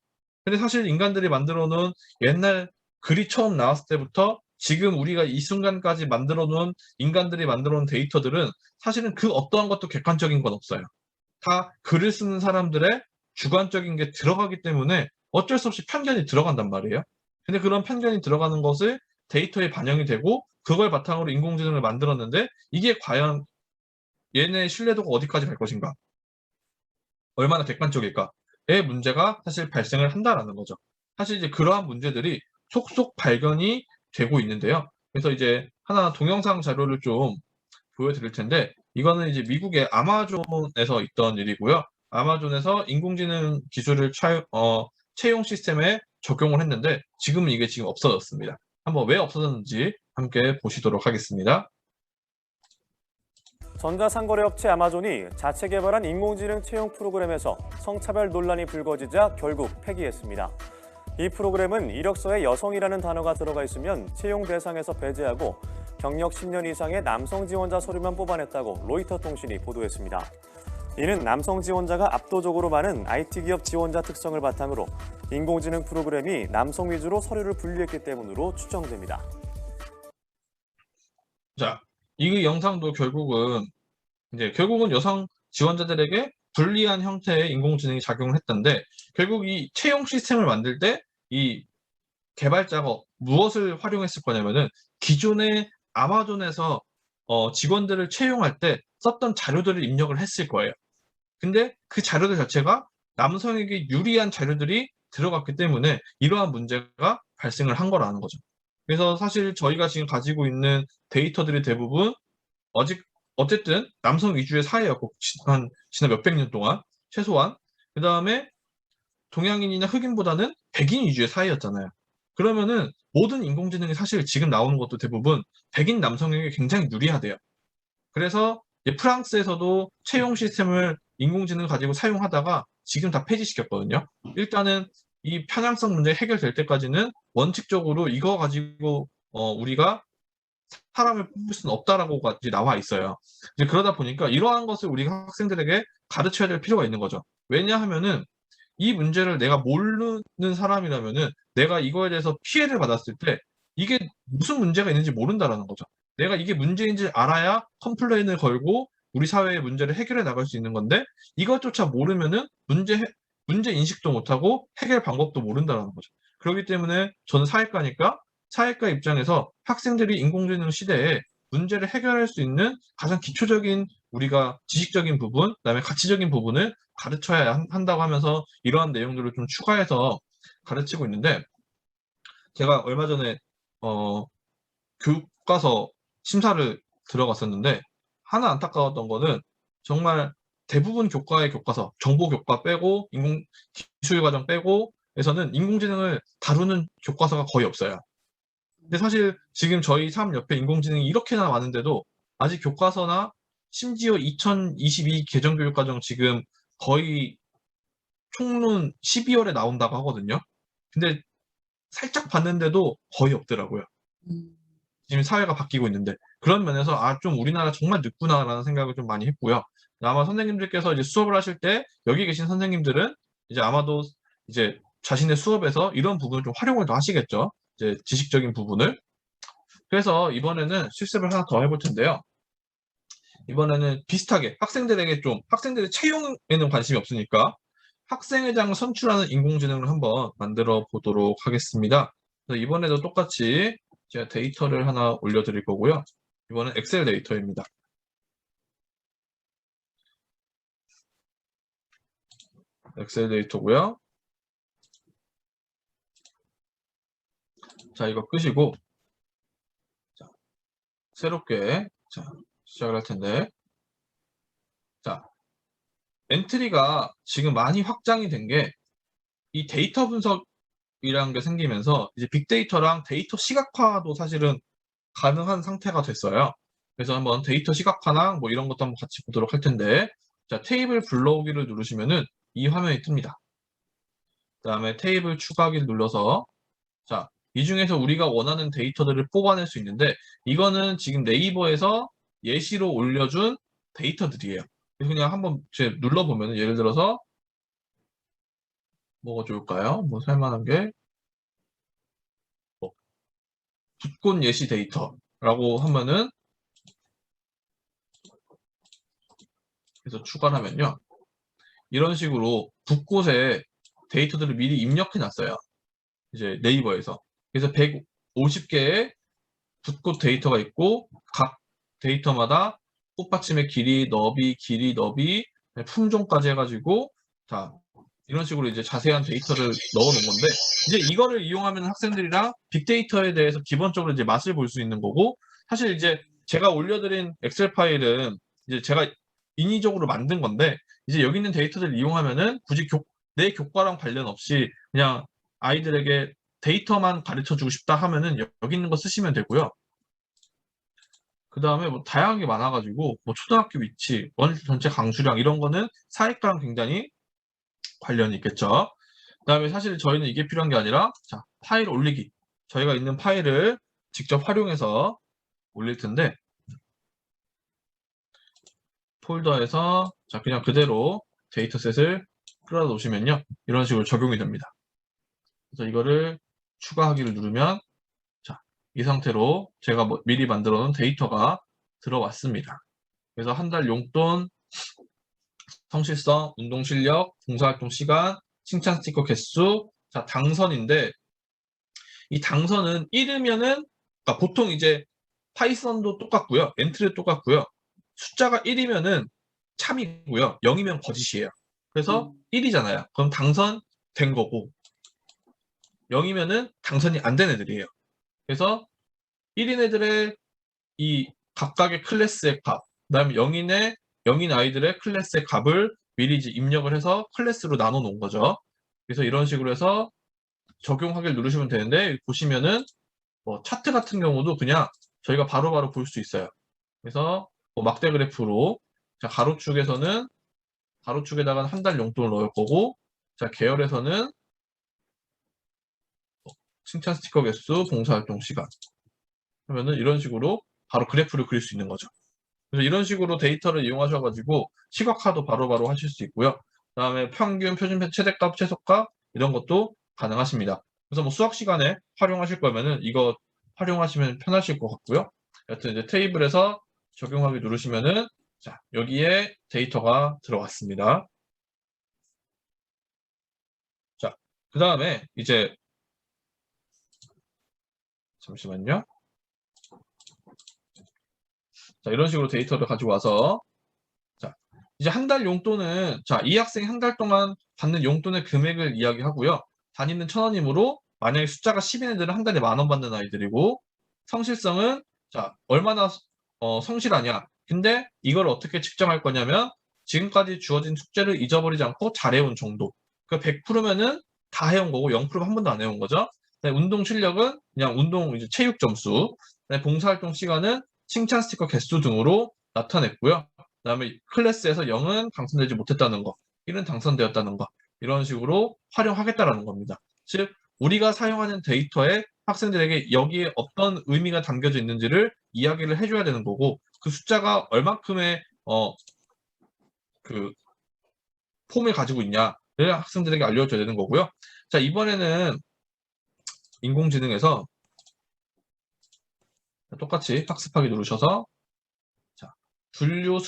S2: 근데 사실 인간들이 만들어 놓은 옛날 글이 처음 나왔을 때부터 지금 우리가 이 순간까지 만들어 놓은 인간들이 만들어 놓은 데이터들은 사실은 그 어떠한 것도 객관적인 건 없어요. 다 글을 쓰는 사람들의 주관적인 게 들어가기 때문에 어쩔 수 없이 편견이 들어간단 말이에요. 근데 그런 편견이 들어가는 것을 데이터에 반영이 되고 그걸 바탕으로 인공지능을 만들었는데 이게 과연 얘네의 신뢰도가 어디까지 갈 것인가? 얼마나 객관적일까의 문제가 사실 발생을 한다라는 거죠. 사실 이제 그러한 문제들이 속속 발견이 되고 있는데요. 그래서 이제 하나 동영상 자료를 좀 보여드릴 텐데 이거는 이제 미국의 아마존에서 있던 일이고요. 아마존에서 인공지능 기술을 채용 시스템에 적용을 했는데 지금은 이게 지금 없어졌습니다. 한번 왜 없어졌는지 함께 보시도록 하겠습니다.
S3: 전자상거래업체 아마존이 자체 개발한 인공지능 채용 프로그램에서 성차별 논란이 불거지자 결국 폐기했습니다. 이 프로그램은 이력서에 여성이라는 단어가 들어가 있으면 채용 대상에서 배제하고 경력 10년 이상의 남성 지원자 서류만 뽑아냈다고 로이터 통신이 보도했습니다. 이는 남성 지원자가 압도적으로 많은 IT 기업 지원자 특성을 바탕으로 인공지능 프로그램이 남성 위주로 서류를 분류했기 때문으로 추정됩니다.
S2: 자, 이 영상도 결국은 여성 지원자들에게 불리한 형태의 인공지능이 작용을 했던데 결국 이 채용 시스템을 만들 때 이 개발자가 무엇을 활용했을 거냐면은 기존의 아마존에서 직원들을 채용할 때 썼던 자료들을 입력을 했을 거예요. 근데 그 자료들 자체가 남성에게 유리한 자료들이 들어갔기 때문에 이러한 문제가 발생을 한 거라는 거죠. 그래서 사실 저희가 지금 가지고 있는 데이터들이 대부분 어쨌든 남성 위주의 사회였고 지난 몇백 년 동안 최소한 그 다음에 동양인이나 흑인보다는 백인 위주의 사회였잖아요. 그러면은 모든 인공지능이 사실 지금 나오는 것도 대부분 백인 남성에게 굉장히 유리하대요. 그래서 프랑스에서도 채용 시스템을 인공지능을 가지고 사용하다가 지금 다 폐지시켰거든요. 일단은 이 편향성 문제 해결될 때까지는 원칙적으로 이거 가지고 우리가 사람을 뽑을 수는 없다라고까지 나와 있어요. 이제 그러다 보니까 이러한 것을 우리가 학생들에게 가르쳐야 될 필요가 있는 거죠. 왜냐하면은 이 문제를 내가 모르는 사람이라면은 내가 이거에 대해서 피해를 받았을 때 이게 무슨 문제가 있는지 모른다라는 거죠. 내가 이게 문제인지 알아야 컴플레인을 걸고 우리 사회의 문제를 해결해 나갈 수 있는 건데 이것조차 모르면은 문제 인식도 못하고 해결 방법도 모른다라는 거죠. 그렇기 때문에 저는 사회과니까 사회과 입장에서 학생들이 인공지능 시대에 문제를 해결할 수 있는 가장 기초적인 우리가 지식적인 부분, 그다음에 가치적인 부분을 가르쳐야 한다고 하면서 이러한 내용들을 좀 추가해서 가르치고 있는데 제가 얼마 전에 교과서 심사를 들어갔었는데 하나 안타까웠던 거는 정말 대부분 교과서, 정보 교과 빼고 기술 과정 빼고 에서는 인공지능을 다루는 교과서가 거의 없어요. 근데 사실 지금 저희 삶 옆에 인공지능이 이렇게나 많은데도 아직 교과서나 심지어 2022 개정교육과정 지금 거의 총론 12월에 나온다고 하거든요. 근데 살짝 봤는데도 거의 없더라고요.
S1: 음,
S2: 지금 사회가 바뀌고 있는데 그런 면에서 좀 우리나라 정말 늦구나라는 생각을 좀 많이 했고요. 아마 선생님들께서 이제 수업을 하실 때 여기 계신 선생님들은 이제 아마도 이제 자신의 수업에서 이런 부분을 좀 활용을 더 하시겠죠. 이제 지식적인 부분을. 그래서 이번에는 실습을 하나 더 해볼 텐데요. 이번에는 비슷하게 학생들의 채용에는 관심이 없으니까 학생회장을 선출하는 인공지능을 한번 만들어 보도록 하겠습니다. 그래서 이번에도 똑같이 제가 데이터를 하나 올려드릴 거고요. 이번엔 엑셀 데이터입니다. 엑셀 데이터고요. 자, 이거 끄시고 자, 새롭게 시작을 할 텐데 자, 엔트리가 지금 많이 확장이 된 게 이 데이터 분석이라는 게 생기면서 이제 빅데이터랑 데이터 시각화도 사실은 가능한 상태가 됐어요. 그래서 한번 데이터 시각화나 뭐 이런 것도 한번 같이 보도록 할 텐데 자, 테이블 불러오기를 누르시면은 이 화면이 뜹니다. 그 다음에 테이블 추가하기를 눌러서 자, 이 중에서 우리가 원하는 데이터들을 뽑아낼 수 있는데 이거는 지금 네이버에서 예시로 올려준 데이터들이에요. 그래서 그냥 한번 눌러보면 예를 들어서 뭐가 좋을까요? 뭐 살만한 게 붓꽃 예시 데이터라고 하면은 그래서 추가를 하면요. 이런 식으로 붓꽃에 데이터들을 미리 입력해 놨어요. 이제 네이버에서. 그래서 150개의 붓꽃 데이터가 있고 각 데이터마다 꽃받침의 길이, 너비, 품종까지 해가지고 자 이런 식으로 이제 자세한 데이터를 넣어 놓은 건데 이제 이거를 이용하면 학생들이랑 빅데이터에 대해서 기본적으로 이제 맛을 볼 수 있는 거고 사실 이제 제가 올려드린 엑셀 파일은 이제 제가 인위적으로 만든 건데 이제 여기 있는 데이터들을 이용하면은 굳이 내 교과랑 관련 없이 그냥 아이들에게 데이터만 가르쳐 주고 싶다 하면은 여기 있는 거 쓰시면 되고요. 그 다음에 뭐 다양한 게 많아가지고 뭐 초등학교 위치, 원 전체 강수량 이런 거는 사회과랑 굉장히 관련이 있겠죠. 그 다음에 사실 저희는 이게 필요한 게 아니라 자 파일 올리기. 저희가 있는 파일을 직접 활용해서 올릴 텐데 폴더에서 자 그냥 그대로 데이터셋을 끌어 놓으시면요. 이런 식으로 적용이 됩니다. 그래서 이거를 추가하기를 누르면 자, 이 상태로 제가 미리 만들어 놓은 데이터가 들어왔습니다. 그래서 한 달 용돈, 성실성, 운동 실력, 봉사활동 시간, 칭찬 스티커 개수, 자, 당선인데 이 당선은 1이면은 그러니까 보통 이제 파이썬도 똑같고요. 엔트리도 똑같고요. 숫자가 1이면은 참이고요. 0이면 거짓이에요. 그래서 1이잖아요. 그럼 당선된 거고 0이면은 당선이 안 된 애들이에요. 그래서 1인 애들의 이 각각의 클래스의 값, 그다음에 0인 아이들의 클래스의 값을 미리 이제 입력을 해서 클래스로 나눠 놓은 거죠. 그래서 이런 식으로 해서 적용하기를 누르시면 되는데 보시면은 뭐 차트 같은 경우도 그냥 저희가 바로바로 볼 수 있어요. 그래서 뭐 막대 그래프로 자 가로축에서는 가로축에다가 한 달 용돈을 넣을 거고 자 계열에서는 칭찬 스티커 개수, 봉사활동 시간 하면은 이런 식으로 바로 그래프를 그릴 수 있는 거죠. 그래서 이런 식으로 데이터를 이용하셔가지고 시각화도 바로바로 하실 수 있고요. 그 다음에 평균, 표준편, 최대값, 최소값 이런 것도 가능하십니다. 그래서 뭐 수학 시간에 활용하실 거면은 이거 활용하시면 편하실 것 같고요. 여튼 이제 테이블에서 적용하기 누르시면은 자 여기에 데이터가 들어갔습니다. 자, 그 다음에 이제 잠시만요. 자, 이런 식으로 데이터를 가지고 와서 자, 이제 한 달 용돈은 자, 이 학생이 한 달 동안 받는 용돈의 금액을 이야기하고요. 단위는 1,000원이므로 만약에 숫자가 10인 애들은 한 달에 10,000원 받는 아이들이고 성실성은 자, 얼마나 성실하냐. 근데 이걸 어떻게 측정할 거냐면 지금까지 주어진 숙제를 잊어버리지 않고 잘해온 정도. 그 100%면은 다 해온 거고 0%면 한 번도 안 해온 거죠. 운동 실력은 그냥 운동 이제 체육 점수. 봉사활동 시간은 칭찬 스티커 개수 등으로 나타냈고요. 그다음에 클래스에서 0은 당선되지 못했다는 거, 1은 당선되었다는 거 이런 식으로 활용하겠다라는 겁니다. 즉 우리가 사용하는 데이터에 학생들에게 여기에 어떤 의미가 담겨져 있는지를 이야기를 해줘야 되는 거고 그 숫자가 얼만큼의 그 폼을 가지고 있냐를 학생들에게 알려줘야 되는 거고요. 자 이번에는 인공지능에서 똑같이 학습하기 누르셔서 자, 분류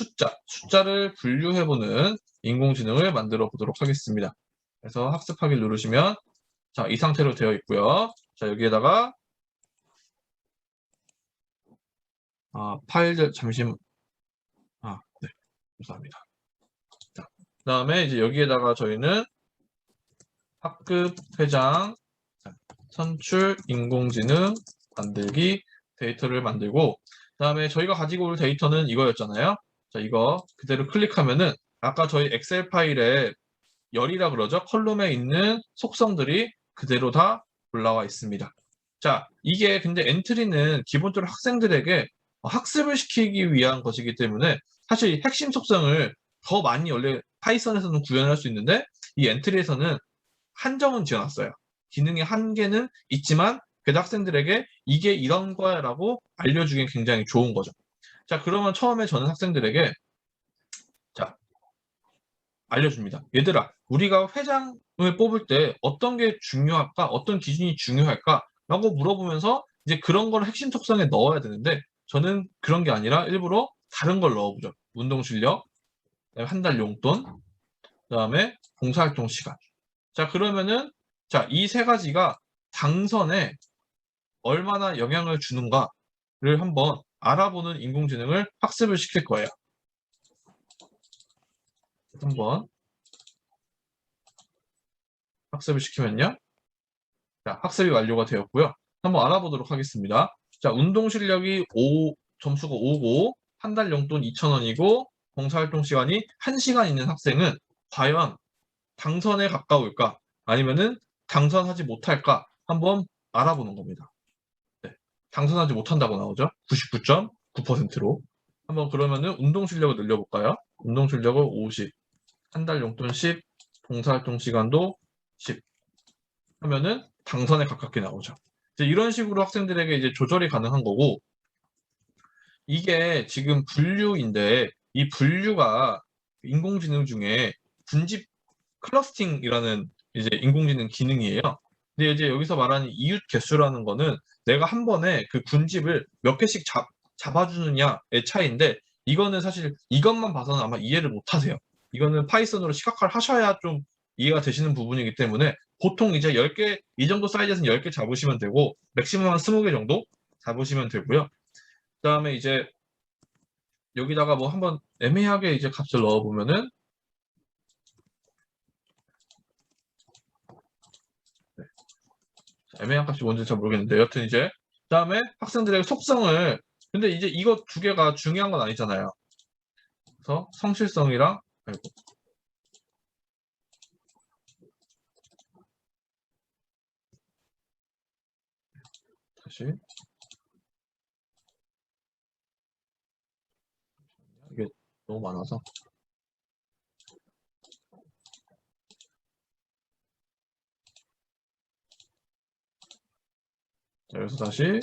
S2: 숫자를 분류해보는 인공지능을 만들어 보도록 하겠습니다. 그래서 학습하기 누르시면 자, 이 상태로 되어 있고요. 자, 여기에다가 파일들 잠시만 네, 감사합니다. 자, 그다음에 이제 여기에다가 저희는 학급 회장 선출 인공지능 만들기 데이터를 만들고 그다음에 저희가 가지고 올 데이터는 이거였잖아요. 자, 이거 그대로 클릭하면은 아까 저희 엑셀 파일에 열이라 그러죠. 컬럼에 있는 속성들이 그대로 다 올라와 있습니다. 자, 이게 근데 엔트리는 기본적으로 학생들에게 학습을 시키기 위한 것이기 때문에 사실 핵심 속성을 더 많이 원래 파이썬에서는 구현할 수 있는데 이 엔트리에서는 한정은 지어놨어요. 기능의 한계는 있지만 그래도 학생들에게 이게 이런 거야 라고 알려주기엔 굉장히 좋은 거죠. 자, 그러면 처음에 저는 학생들에게 알려줍니다. 얘들아, 우리가 회장을 뽑을 때 어떤 게 중요할까? 어떤 기준이 중요할까? 라고 물어보면서 이제 그런 걸 핵심 특성에 넣어야 되는데 저는 그런 게 아니라 일부러 다른 걸 넣어보죠. 운동 실력, 한 달 용돈, 그다음에 봉사활동 시간. 자, 그러면은 자, 이 세 가지가 당선에 얼마나 영향을 주는가를 한번 알아보는 인공지능을 학습을 시킬 거예요. 한번 학습을 시키면요. 자, 학습이 완료가 되었고요. 한번 알아보도록 하겠습니다. 자, 운동 실력이 점수가 5고 한 달 용돈 2,000원이고 봉사활동 시간이 1시간 있는 학생은 과연 당선에 가까울까? 아니면은 당선하지 못할까? 한번 알아보는 겁니다. 네, 당선하지 못한다고 나오죠. 99.9%로. 한번 그러면은 운동 실력을 늘려볼까요? 운동 실력을 50, 한 달 용돈 10, 봉사활동 시간도 10 하면은 당선에 가깝게 나오죠. 이제 이런 식으로 학생들에게 이제 조절이 가능한 거고, 이게 지금 분류인데 이 분류가 인공지능 중에 군집 클러스팅이라는 이제 인공지능 기능이에요. 근데 이제 여기서 말하는 이웃 개수라는 거는 내가 한 번에 그 군집을 몇 개씩 잡아주느냐의 차이인데, 이거는 사실 이것만 봐서는 아마 이해를 못 하세요. 이거는 파이썬으로 시각화를 하셔야 좀 이해가 되시는 부분이기 때문에 보통 이제 10개, 이 정도 사이즈에서는 10개 잡으시면 되고 맥시멈 한 20개 정도 잡으시면 되고요. 그다음에 이제 여기다가 뭐 한번 애매하게 이제 값을 넣어보면은 애매한 값이 뭔지 잘 모르겠는데 여튼 이제 그다음에 학생들의 속성을, 근데 이제 이거 두 개가 중요한 건 아니잖아요. 그래서 성실성이랑 아이고 다시 이게 너무 많아서 자, 여기서 다시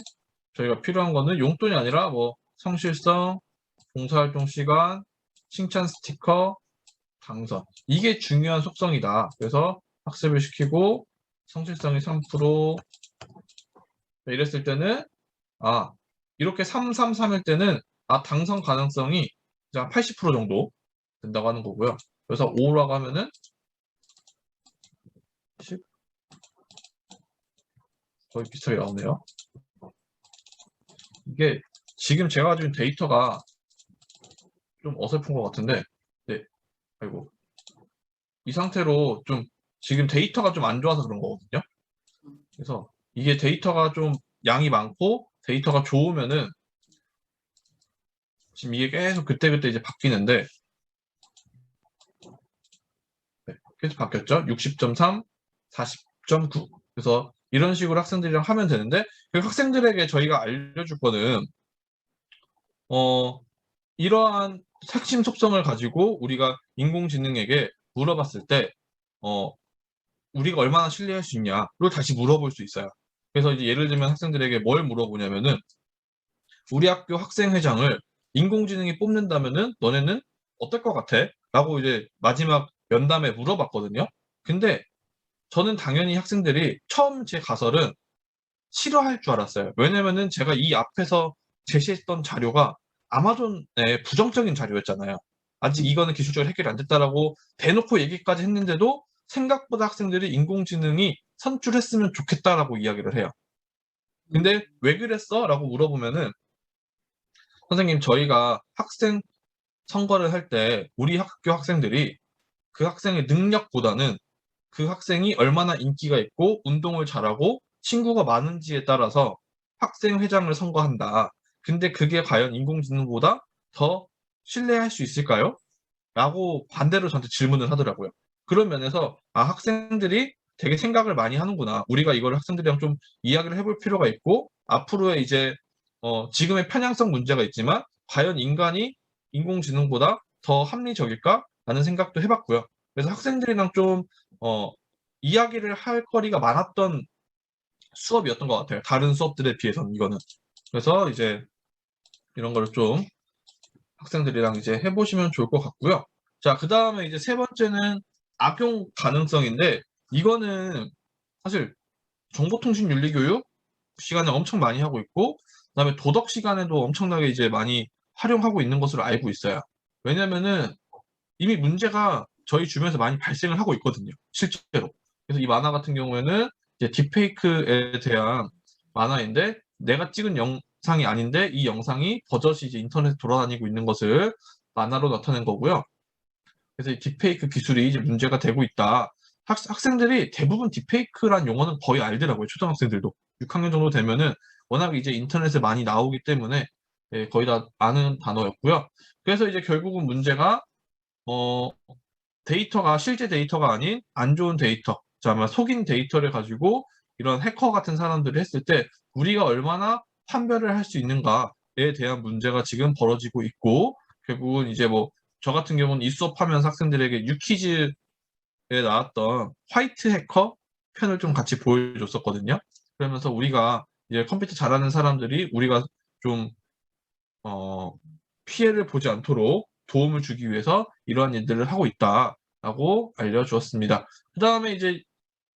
S2: 저희가 필요한 거는 용돈이 아니라 뭐 성실성, 봉사활동 시간, 칭찬 스티커, 당선, 이게 중요한 속성이다. 그래서 학습을 시키고 성실성이 3%, 이랬을 때는 이렇게 333일 때는 당선 가능성이 80% 정도 된다고 하는 거고요. 그래서 5라고 하면은 10, 거의 비슷하게 나오네요. 이게 지금 제가 가지고 있는 데이터가 좀 어설픈 것 같은데, 네, 아이고, 이 상태로 좀 지금 데이터가 좀 안 좋아서 그런 거거든요. 그래서 이게 데이터가 좀 양이 많고 데이터가 좋으면은 지금 이게 계속 그때그때 이제 바뀌는데, 네, 계속 바뀌었죠. 60.3, 40.9. 그래서 이런 식으로 학생들이랑 하면 되는데, 그 학생들에게 저희가 알려줄 거는 이러한 핵심 속성을 가지고 우리가 인공지능에게 물어봤을 때 우리가 얼마나 신뢰할 수 있냐를 다시 물어볼 수 있어요. 그래서 이제 예를 들면 학생들에게 뭘 물어보냐면은, 우리 학교 학생회장을 인공지능이 뽑는다면은 너네는 어떨 것 같아? 라고 이제 마지막 면담에 물어봤거든요. 근데 저는 당연히 학생들이 처음 제 가설은 싫어할 줄 알았어요. 왜냐면은 제가 이 앞에서 제시했던 자료가 아마존의 부정적인 자료였잖아요. 아직 이거는 기술적으로 해결이 안 됐다라고 대놓고 얘기까지 했는데도 생각보다 학생들이 인공지능이 선출했으면 좋겠다라고 이야기를 해요. 근데 왜 그랬어? 라고 물어보면은, 선생님, 저희가 학생 선거를 할 때 우리 학교 학생들이 그 학생의 능력보다는 그 학생이 얼마나 인기가 있고 운동을 잘하고 친구가 많은지에 따라서 학생회장을 선거한다. 근데 그게 과연 인공지능보다 더 신뢰할 수 있을까요? 라고 반대로 저한테 질문을 하더라고요. 그런 면에서 학생들이 되게 생각을 많이 하는구나. 우리가 이걸 학생들이랑 좀 이야기를 해볼 필요가 있고, 앞으로의 이제 지금의 편향성 문제가 있지만 과연 인간이 인공지능보다 더 합리적일까? 라는 생각도 해봤고요. 그래서 학생들이랑 좀 이야기를 할 거리가 많았던 수업이었던 것 같아요. 다른 수업들에 비해서는 이거는. 그래서 이제 이런 걸 좀 학생들이랑 이제 해보시면 좋을 것 같고요. 자, 그 다음에 이제 세 번째는 악용 가능성인데, 이거는 사실 정보통신윤리교육 시간에 엄청 많이 하고 있고, 그다음에 도덕 시간에도 엄청나게 이제 많이 활용하고 있는 것으로 알고 있어요. 왜냐면은 이미 문제가 저희 주변에서 많이 발생을 하고 있거든요. 실제로. 그래서 이 만화 같은 경우에는 이제 딥페이크에 대한 만화인데, 내가 찍은 영상이 아닌데 이 영상이 버젓이 이제 인터넷에 돌아다니고 있는 것을 만화로 나타낸 거고요. 그래서 이 딥페이크 기술이 이제 문제가 되고 있다. 학생들이 대부분 딥페이크란 용어는 거의 알더라고요. 초등학생들도. 6학년 정도 되면은 워낙 이제 인터넷에 많이 나오기 때문에 거의 다 아는 단어였고요. 그래서 이제 결국은 문제가 어, 데이터가 실제 데이터가 아닌 안 좋은 데이터, 자, 아마 속인 데이터를 가지고 이런 해커 같은 사람들이 했을 때 우리가 얼마나 판별을 할 수 있는가에 대한 문제가 지금 벌어지고 있고, 결국은 이제 뭐 저 같은 경우는 이 수업하면서 학생들에게 유퀴즈에 나왔던 화이트 해커 편을 좀 같이 보여줬었거든요. 그러면서 우리가 이제 컴퓨터 잘하는 사람들이 우리가 좀 피해를 보지 않도록 도움을 주기 위해서 이러한 일들을 하고 있다라고 알려주었습니다. 그 다음에 이제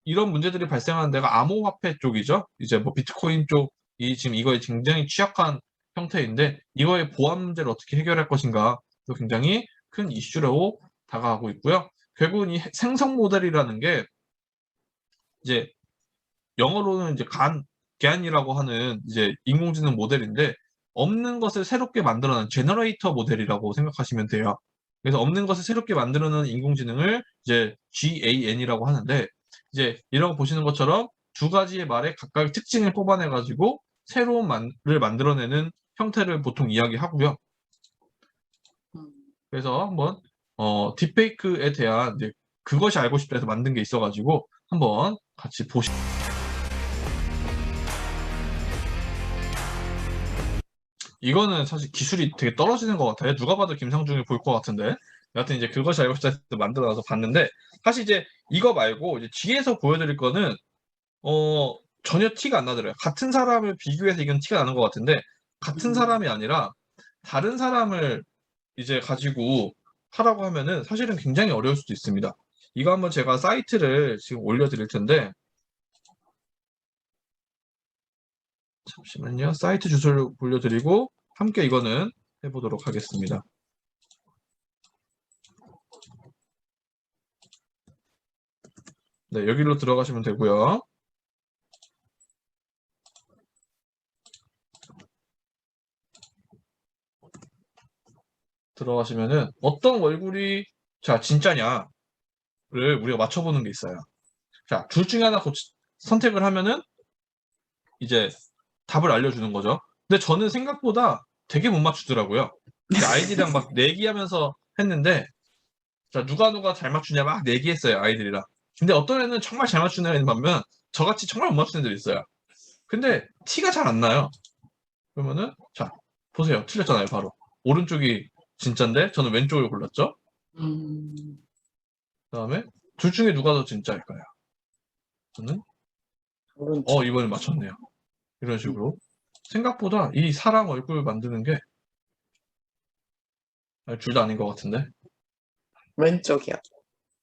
S2: 이런 문제들이 발생하는 데가 암호화폐 쪽이죠. 이제 뭐 비트코인 쪽이 지금 이거에 굉장히 취약한 형태인데, 이거의 보안 문제를 어떻게 해결할 것인가 도 굉장히 큰 이슈로 다가가고 있고요. 결국은 이 생성 모델이라는 게 이제 영어로는 이제 GAN이라고 하는 이제 인공지능 모델인데, 없는 것을 새롭게 만들어낸 제너레이터 모델이라고 생각하시면 돼요. 그래서 없는 것을 새롭게 만들어내는 인공지능을 이제 GAN이라고 하는데, 이제 이런 거 보시는 것처럼 두 가지의 말에 각각 특징을 뽑아내 가지고 새로운 말을 만들어내는 형태를 보통 이야기하고요.
S1: 음.
S2: 그래서 한번 딥페이크에 대한 이제 그것이 알고 싶다 해서 만든 게 있어가지고 한번 같이 보시. 이거는 사실 기술이 되게 떨어지는 것 같아요. 누가 봐도 김상중이 볼 것 같은데. 여하튼 이제 그것이 알고 싶다 해서 만들어놔서 봤는데, 사실 이제 이거 말고 이제 뒤에서 보여드릴 거는 전혀 티가 안 나더라고요. 같은 사람을 비교해서 이건 티가 나는 것 같은데, 같은 사람이 아니라 다른 사람을 이제 가지고 하라고 하면은 사실은 굉장히 어려울 수도 있습니다. 이거 한번 제가 사이트를 지금 올려드릴 텐데, 잠시만요. 사이트 주소를 올려드리고 함께 이거는 해보도록 하겠습니다. 네, 여기로 들어가시면 되고요. 들어가시면은 어떤 얼굴이 자 진짜냐를 우리가 맞춰보는 게 있어요. 자, 둘 중에 하나 선택을 하면은 이제 답을 알려주는 거죠. 근데 저는 생각보다 되게 못 맞추더라고요. 아이들이랑 막 내기하면서 했는데, 자, 누가 잘 맞추냐 막 내기했어요, 아이들이랑. 근데 어떤 애는 정말 잘 맞추는 애는 반면 저같이 정말 못 맞추는 애들이 있어요. 근데 티가 잘 안 나요. 그러면은 자, 보세요. 틀렸잖아요, 바로. 오른쪽이 진짜인데 저는 왼쪽을 골랐죠. 그다음에 둘 중에 누가 더 진짜일까요? 저는
S1: 오른쪽.
S2: 이번에 맞췄네요. 이런 식으로. 생각보다 이 사람 얼굴 만드는 게 둘 다 아닌 것 같은데.
S1: 왼쪽이요.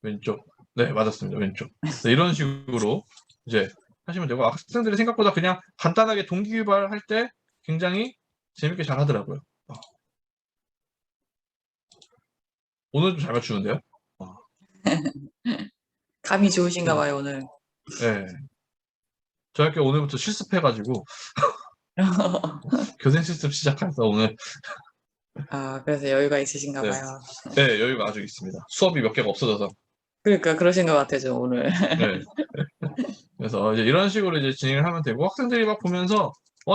S2: 왼쪽. 네, 맞았습니다. 왼쪽. 네, 이런 식으로 이제 하시면 되고, 학생들이 생각보다 그냥 간단하게 동기유발 할 때 굉장히 재밌게 잘 하더라고요. 오늘 좀 잘 맞추는데요?
S1: 감이 좋으신가 봐요, 오늘.
S2: 네. 저희 학교 오늘부터 실습해가지고 교생 실습 시작해서 오늘
S1: 아, 그래서 여유가 있으신가
S2: 네.
S1: 봐요.
S2: 네, 여유가 아주 있습니다. 수업이 몇 개가 없어져서.
S1: 그러니까 그러신 것 같아요, 저 오늘.
S2: 네. 그래서 이제 이런 식으로 이제 진행을 하면 되고, 학생들이 막 보면서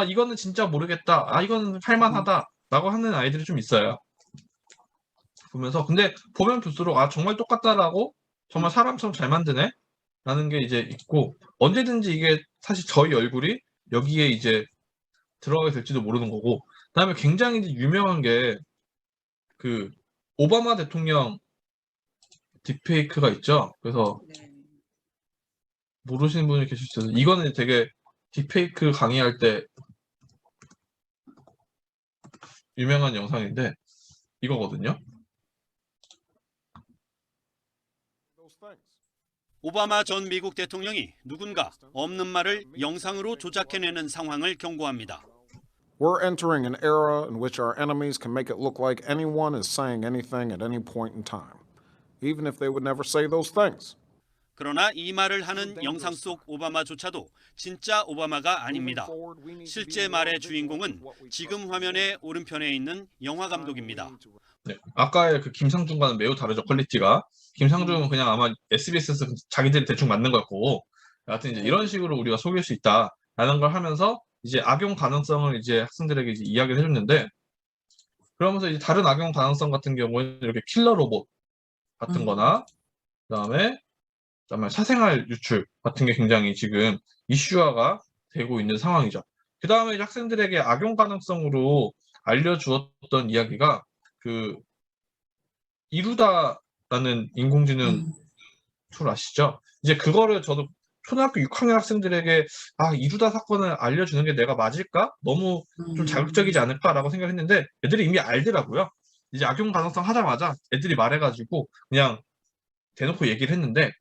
S2: 이거는 진짜 모르겠다. 이거는 할만하다. 라고 하는 아이들이 좀 있어요. 보면서 근데 보면 볼수록 정말 똑같다라고, 정말 사람처럼 잘 만드네 라는 게 이제 있고, 언제든지 이게 사실 저희 얼굴이 여기에 이제 들어가게 될지도 모르는 거고, 그다음에 굉장히 이제 유명한 게 그 오바마 대통령 딥페이크가 있죠. 그래서
S1: 네.
S2: 모르시는 분이 계실 수 있어요. 이거는 되게 딥페이크 강의할 때 유명한 영상인데 이거거든요.
S4: 오바마 전 미국 대통령이 누군가 없는 말을 영상으로 조작해내는 상황을 경고합니다.
S5: We're entering an era in which our enemies can make it look like anyone is saying anything at any point in time, even if they would never say those things.
S4: 그러나 이 말을 하는 영상 속 오바마조차도 진짜 오바마가 아닙니다. 실제 말의 주인공은 지금 화면의 오른편에 있는 영화 감독입니다.
S2: 네. 아까의 그 김상중과는 매우 다르죠, 퀄리티가. 김상중은 그냥 아마 SBS에서 자기들이 대충 만든 거였고, 하여튼 이제 이런 식으로 우리가 속일 수 있다라는 걸 하면서 이제 악용 가능성을 이제 학생들에게 이제 이야기를 해줬는데, 그러면서 이제 다른 악용 가능성 같은 경우는 이렇게 킬러 로봇 같은 거나, 그다음에 사생활 유출 같은 게 굉장히 지금 이슈화가 되고 있는 상황이죠. 그 다음에 학생들에게 악용 가능성으로 알려주었던 이야기가 그 이루다라는 인공지능 툴 아시죠? 이제 그거를 저도 초등학교 6학년 학생들에게 이루다 사건을 알려주는 게 내가 맞을까? 너무 좀 자극적이지 않을까라고 생각했는데 애들이 이미 알더라고요. 이제 악용 가능성 하자마자 애들이 말해가지고 그냥 대놓고 얘기를 했는데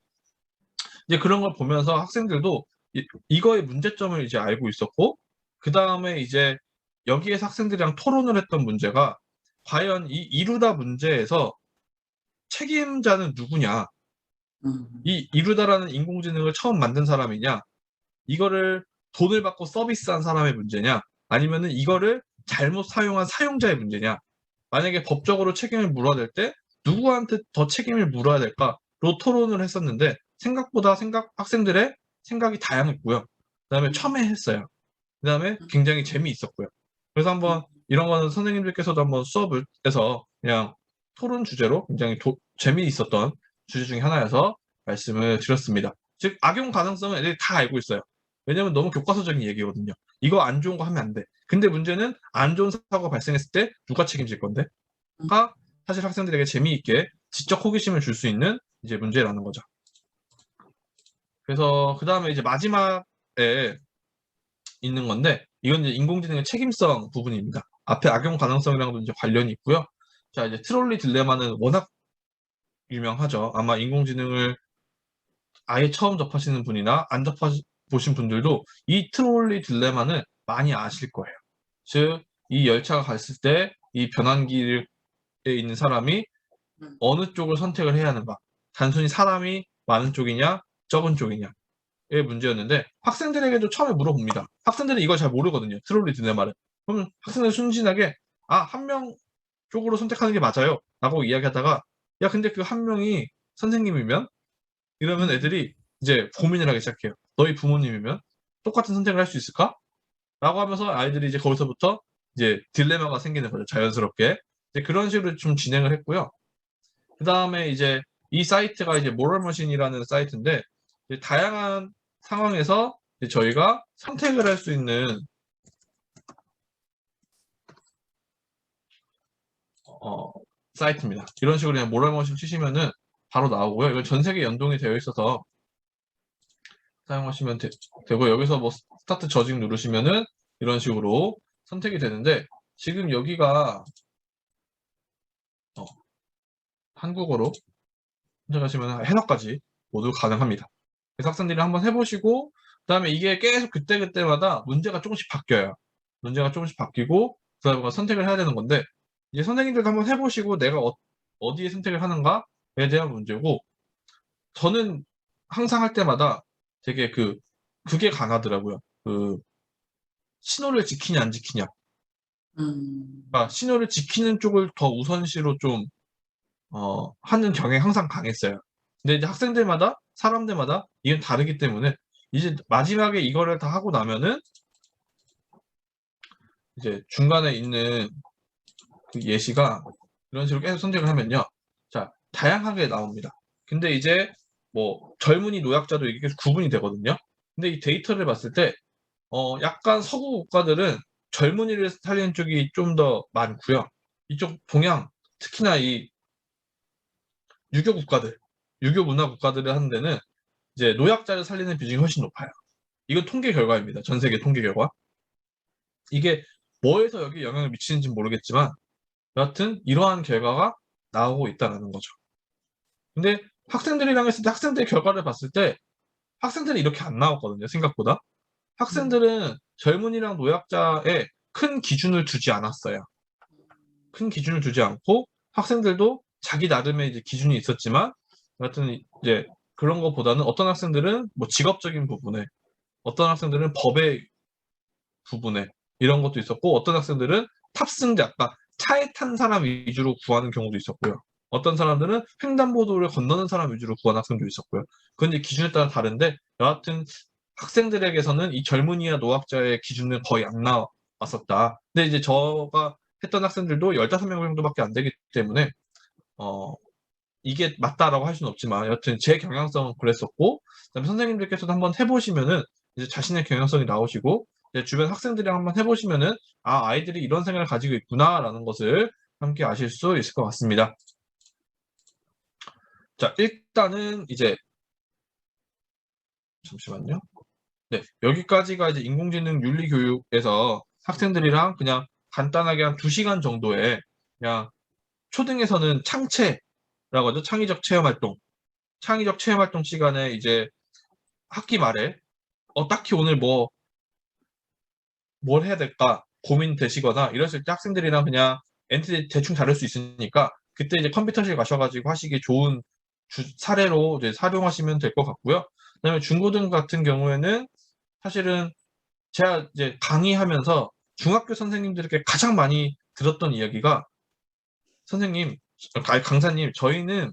S2: 이제 그런 걸 보면서 학생들도 이거의 문제점을 이제 알고 있었고, 그 다음에 이제 여기에서 학생들이랑 토론을 했던 문제가 과연 이 이루다 문제에서 책임자는 누구냐? 이 이루다라는 인공지능을 처음 만든 사람이냐? 이거를 돈을 받고 서비스한 사람의 문제냐? 아니면은 이거를 잘못 사용한 사용자의 문제냐? 만약에 법적으로 책임을 물어야 될 때 누구한테 더 책임을 물어야 될까로 토론을 했었는데 생각보다 학생들의 생각이 다양했고요. 그다음에 첨예했어요. 그다음에 굉장히 재미있었고요. 그래서 한번 이런 거는 선생님들께서도 한번 수업을 해서 그냥 토론 주제로 굉장히 재미있었던 주제 중에 하나여서 말씀을 드렸습니다. 즉 악용 가능성은 애들이 다 알고 있어요. 왜냐면 너무 교과서적인 얘기거든요. 이거 안 좋은 거 하면 안 돼. 근데 문제는 안 좋은 사고가 발생했을 때 누가 책임질 건데? 가 사실 학생들에게 재미있게 지적 호기심을 줄 수 있는 이제 문제라는 거죠. 그래서 그 다음에 이제 마지막에 있는 건데 이건 이제 인공지능의 책임성 부분입니다. 앞에 악용 가능성이랑도 이제 관련이 있고요. 자, 이제 트롤리 딜레마는 워낙 유명하죠. 아마 인공지능을 아예 처음 접하시는 분이나 안 접해보신 분들도 이 트롤리 딜레마는 많이 아실 거예요. 즉, 이 열차가 갔을 때 이 변환기에 있는 사람이 어느 쪽을 선택을 해야 하는가. 단순히 사람이 많은 쪽이냐, 적은 쪽이냐의 문제였는데 학생들에게도 처음에 물어봅니다. 학생들은 이걸 잘 모르거든요. 트롤리 딜레마를. 그러면 학생들은 순진하게 한 명 쪽으로 선택하는 게 맞아요. 라고 이야기하다가 야, 근데 그 한 명이 선생님이면? 이러면 애들이 이제 고민을 하기 시작해요. 너희 부모님이면 똑같은 선택을 할 수 있을까? 라고 하면서 아이들이 이제 거기서부터 이제 딜레마가 생기는 거죠. 자연스럽게. 이제 그런 식으로 좀 진행을 했고요. 그 다음에 이제 이 사이트가 이제 모럴머신이라는 사이트인데 이제 다양한 상황에서 이제 저희가 선택을 할 수 있는 사이트입니다. 이런 식으로 그냥 모럴머신 치시면은 바로 나오고요. 이건 전 세계 연동이 되어 있어서 사용하시면 되고 여기서 뭐 스타트 저직 누르시면은 이런 식으로 선택이 되는데 지금 여기가 한국어로 선택하시면 해석까지 모두 가능합니다. 그래서 학생들이 한번 해보시고 그 다음에 이게 계속 그때그때마다 문제가 조금씩 바뀌어요. 문제가 조금씩 바뀌고 그 다음에 선택을 해야 되는 건데 이제 선생님들도 한번 해보시고 내가 어디에 선택을 하는가에 대한 문제고 저는 항상 할 때마다 되게 그게 강하더라고요. 신호를 지키냐 안 지키냐. 그러니까 신호를 지키는 쪽을 더 우선시로 좀 하는 경향이 항상 강했어요. 근데 이제 학생들마다 사람들마다 이건 다르기 때문에 이제 마지막에 이거를 다 하고 나면은 이제 중간에 있는 그 예시가 이런 식으로 계속 선택을 하면요. 자, 다양하게 나옵니다. 근데 이제 뭐 젊은이 노약자도 이게 계속 구분이 되거든요. 근데 이 데이터를 봤을 때 약간 서구 국가들은 젊은이를 살리는 쪽이 좀 더 많고요. 이쪽 동양, 특히나 이 유교 국가들, 유교 문화 국가들을 하는 데는 이제 노약자를 살리는 비중이 훨씬 높아요. 이건 통계 결과입니다. 전 세계 통계 결과. 이게 뭐에서 여기 영향을 미치는지 모르겠지만 여하튼 이러한 결과가 나오고 있다는 거죠. 근데 학생들이랑 했을 때 학생들의 결과를 봤을 때 학생들이 이렇게 안 나왔거든요, 생각보다. 학생들은 젊은이랑 노약자에 큰 기준을 두지 않았어요. 큰 기준을 두지 않고 학생들도 자기 나름의 이제 기준이 있었지만 여하튼 이제 그런 것보다는 어떤 학생들은 뭐 직업적인 부분에, 어떤 학생들은 법의 부분에 이런 것도 있었고, 어떤 학생들은 탑승자, 아까 차에 탄 사람 위주로 구하는 경우도 있었고요. 어떤 사람들은 횡단보도를 건너는 사람 위주로 구하는 학생도 있었고요. 그건 이제 기준에 따라 다른데 여하튼 학생들에게서는 이 젊은이와 노약자의 기준은 거의 안 나왔었다. 근데 이제 저가 했던 학생들도 15명 정도밖에 안 되기 때문에 이게 맞다라고 할 수는 없지만 여튼 제 경향성은 그랬었고, 그다음에 선생님들께서도 한번 해보시면은 이제 자신의 경향성이 나오시고 이제 주변 학생들이랑 한번 해보시면은 아, 아이들이 이런 생각을 가지고 있구나라는 것을 함께 아실 수 있을 것 같습니다. 자, 일단은 이제 잠시만요. 네, 여기까지가 이제 인공지능 윤리 교육에서 학생들이랑 그냥 간단하게 한 2시간 정도의 그냥 초등에서는 창체라고 하죠. 창의적 체험 활동. 창의적 체험 활동 시간에 이제 학기 말에 딱히 오늘 뭘 해야 될까 고민되시거나 이랬을 때 학생들이랑 그냥 엔트리 대충 다룰 수 있으니까 그때 이제 컴퓨터실 가셔가지고 하시기 좋은 사례로 이제 활용하시면 될 것 같고요. 그다음에 중고등 같은 경우에는 사실은 제가 이제 강의하면서 중학교 선생님들에게 가장 많이 들었던 이야기가 선생님, 강사님, 저희는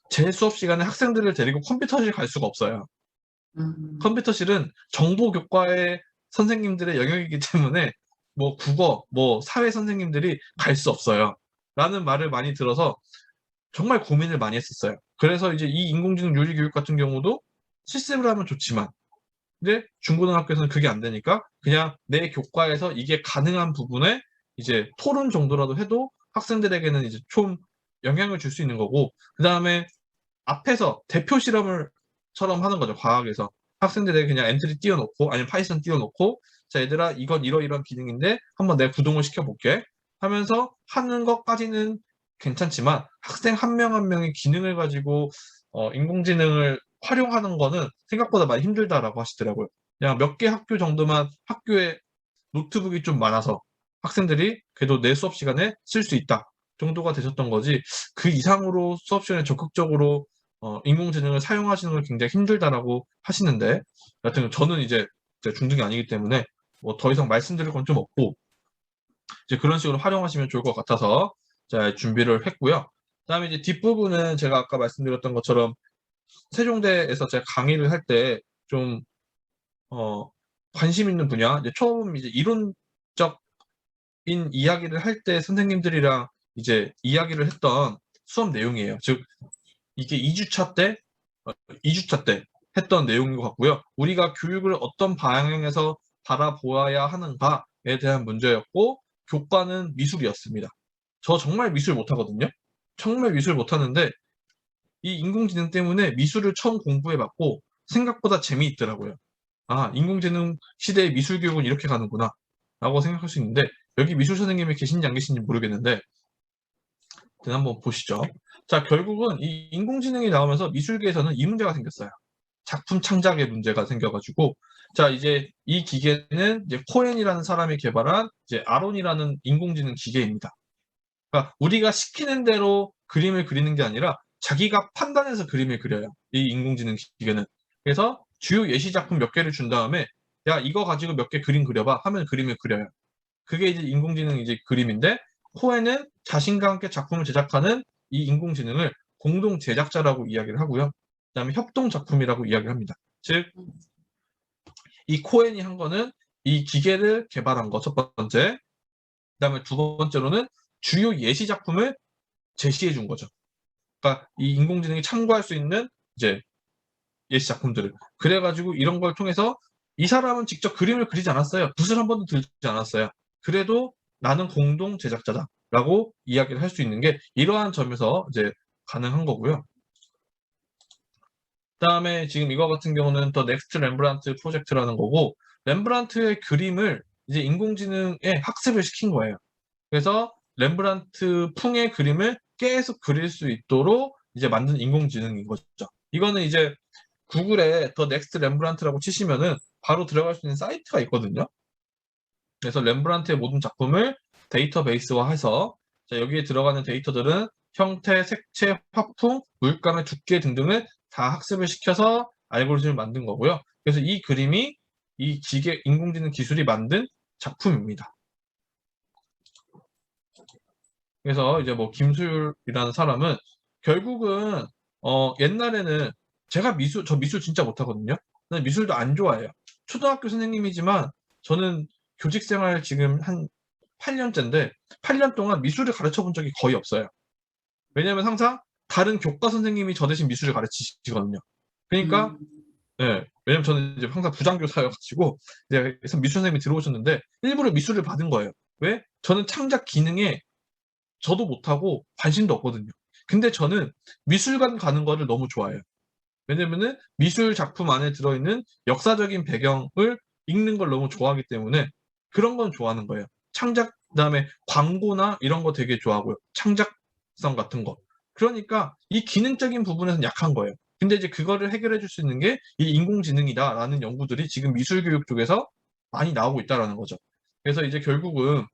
S2: 제 수업 시간에 학생들을 데리고 컴퓨터실 갈 수가 없어요. 컴퓨터실은 정보 교과의 선생님들의 영역이기 때문에 뭐 국어, 뭐 사회 선생님들이 갈 수 없어요. 라는 말을 많이 들어서 정말 고민을 많이 했었어요. 그래서 이제 이 인공지능 윤리 교육 같은 경우도 실습을 하면 좋지만 근데 중고등학교에서는 그게 안 되니까 그냥 내 교과에서 이게 가능한 부분에 이제 토론 정도라도 해도 학생들에게는 이제 좀 영향을 줄 수 있는 거고, 그 다음에 앞에서 대표 실험을처럼 하는 거죠. 과학에서 학생들에게 그냥 엔트리 띄워놓고 아니면 파이썬 띄워놓고 자 얘들아 이건 이러이러한 기능인데 한번 내가 구동을 시켜볼게 하면서 하는 것까지는 괜찮지만 학생 한 명 한 명의 기능을 가지고 인공지능을 활용하는 거는 생각보다 많이 힘들다라고 하시더라고요. 그냥 몇 개 학교 정도만 학교에 노트북이 좀 많아서 학생들이 그래도 내 수업 시간에 쓸 수 있다 정도가 되셨던 거지 그 이상으로 수업 시간에 적극적으로 인공지능을 사용하시는 걸 굉장히 힘들다라고 하시는데 여튼 저는 이제 중등이 아니기 때문에 뭐 더 이상 말씀드릴 건 좀 없고 이제 그런 식으로 활용하시면 좋을 것 같아서 자 준비를 했고요. 그다음에 이제 뒷부분은 제가 아까 말씀드렸던 것처럼 세종대에서 제가 강의를 할 때 좀 관심 있는 분야 이제 처음 이제 이론적인 이야기를 할 때 선생님들이랑 이제 이야기를 했던 수업 내용이에요. 즉 이게 2주차 때 했던 내용인 것 같고요. 우리가 교육을 어떤 방향에서 바라보아야 하는가에 대한 문제였고 교과는 미술이었습니다. 저 정말 미술 못하거든요. 정말 미술 못하는데 이 인공지능 때문에 미술을 처음 공부해봤고 생각보다 재미있더라고요. 아, 인공지능 시대의 미술 교육은 이렇게 가는구나 라고 생각할 수 있는데 여기 미술 선생님이 계신지 안 계신지 모르겠는데 한번 보시죠. 자, 결국은 이 인공지능이 나오면서 미술계에서는 이 문제가 생겼어요. 작품 창작의 문제가 생겨가지고 자 이제 이 기계는 이제 코엔이라는 사람이 개발한 이제 아론이라는 인공지능 기계입니다. 그러니까 우리가 시키는 대로 그림을 그리는 게 아니라 자기가 판단해서 그림을 그려요. 이 인공지능 기계는. 그래서 주요 예시 작품 몇 개를 준 다음에 야 이거 가지고 몇 개 그림 그려봐 하면 그림을 그려요. 그게 이제 인공지능 이제 그림인데 코엔은 자신과 함께 작품을 제작하는 이 인공지능을 공동 제작자라고 이야기를 하고요. 그다음에 협동 작품이라고 이야기를 합니다. 즉 이 코엔이 한 거는 이 기계를 개발한 거 첫 번째. 그다음에 두 번째로는 주요 예시 작품을 제시해 준 거죠. 그러니까 이 인공지능이 참고할 수 있는 이제 예시 작품들을. 그래가지고 이런 걸 통해서 이 사람은 직접 그림을 그리지 않았어요. 붓을 한 번도 들지 않았어요. 그래도 나는 공동 제작자다라고 이야기를 할 수 있는 게 이러한 점에서 이제 가능한 거고요. 그다음에 지금 이거 같은 경우는 더 넥스트 렘브란트 프로젝트라는 거고 렘브란트의 그림을 이제 인공지능에 학습을 시킨 거예요. 그래서 렘브란트 풍의 그림을 계속 그릴 수 있도록 이제 만든 인공지능인 거죠. 이거는 이제 구글에 더 넥스트 렘브란트라고 치시면은 바로 들어갈 수 있는 사이트가 있거든요. 그래서 렘브란트의 모든 작품을 데이터베이스화해서 여기에 들어가는 데이터들은 형태, 색채, 화풍, 물감의 두께 등등을 다 학습을 시켜서 알고리즘을 만든 거고요. 그래서 이 그림이 이 기계 인공지능 기술이 만든 작품입니다. 그래서 이제 뭐 김수율이라는 사람은 결국은 옛날에는 저 미술 진짜 못하거든요. 난 미술도 안 좋아해요. 초등학교 선생님이지만 저는 교직 생활 지금 한 8년째인데 8년 동안 미술을 가르쳐 본 적이 거의 없어요. 왜냐면 항상 다른 교과 선생님이 저 대신 미술을 가르치시거든요. 그러니까 왜냐면 저는 이제 항상 부장교사여가지고 이제 미술 선생님이 들어오셨는데 일부러 미술을 받은 거예요. 왜? 저는 창작 기능에 저도 못하고 관심도 없거든요. 근데 저는 미술관 가는 거를 너무 좋아해요. 왜냐면은 미술 작품 안에 들어있는 역사적인 배경을 읽는 걸 너무 좋아하기 때문에 그런 건 좋아하는 거예요. 창작, 그다음에 광고나 이런 거 되게 좋아하고요. 창작성 같은 거. 그러니까 이 기능적인 부분에서는 약한 거예요. 근데 이제 그거를 해결해 줄 수 있는 게 이 인공지능이다라는 연구들이 지금 미술교육 쪽에서 많이 나오고 있다라는 거죠. 그래서 이제 결국은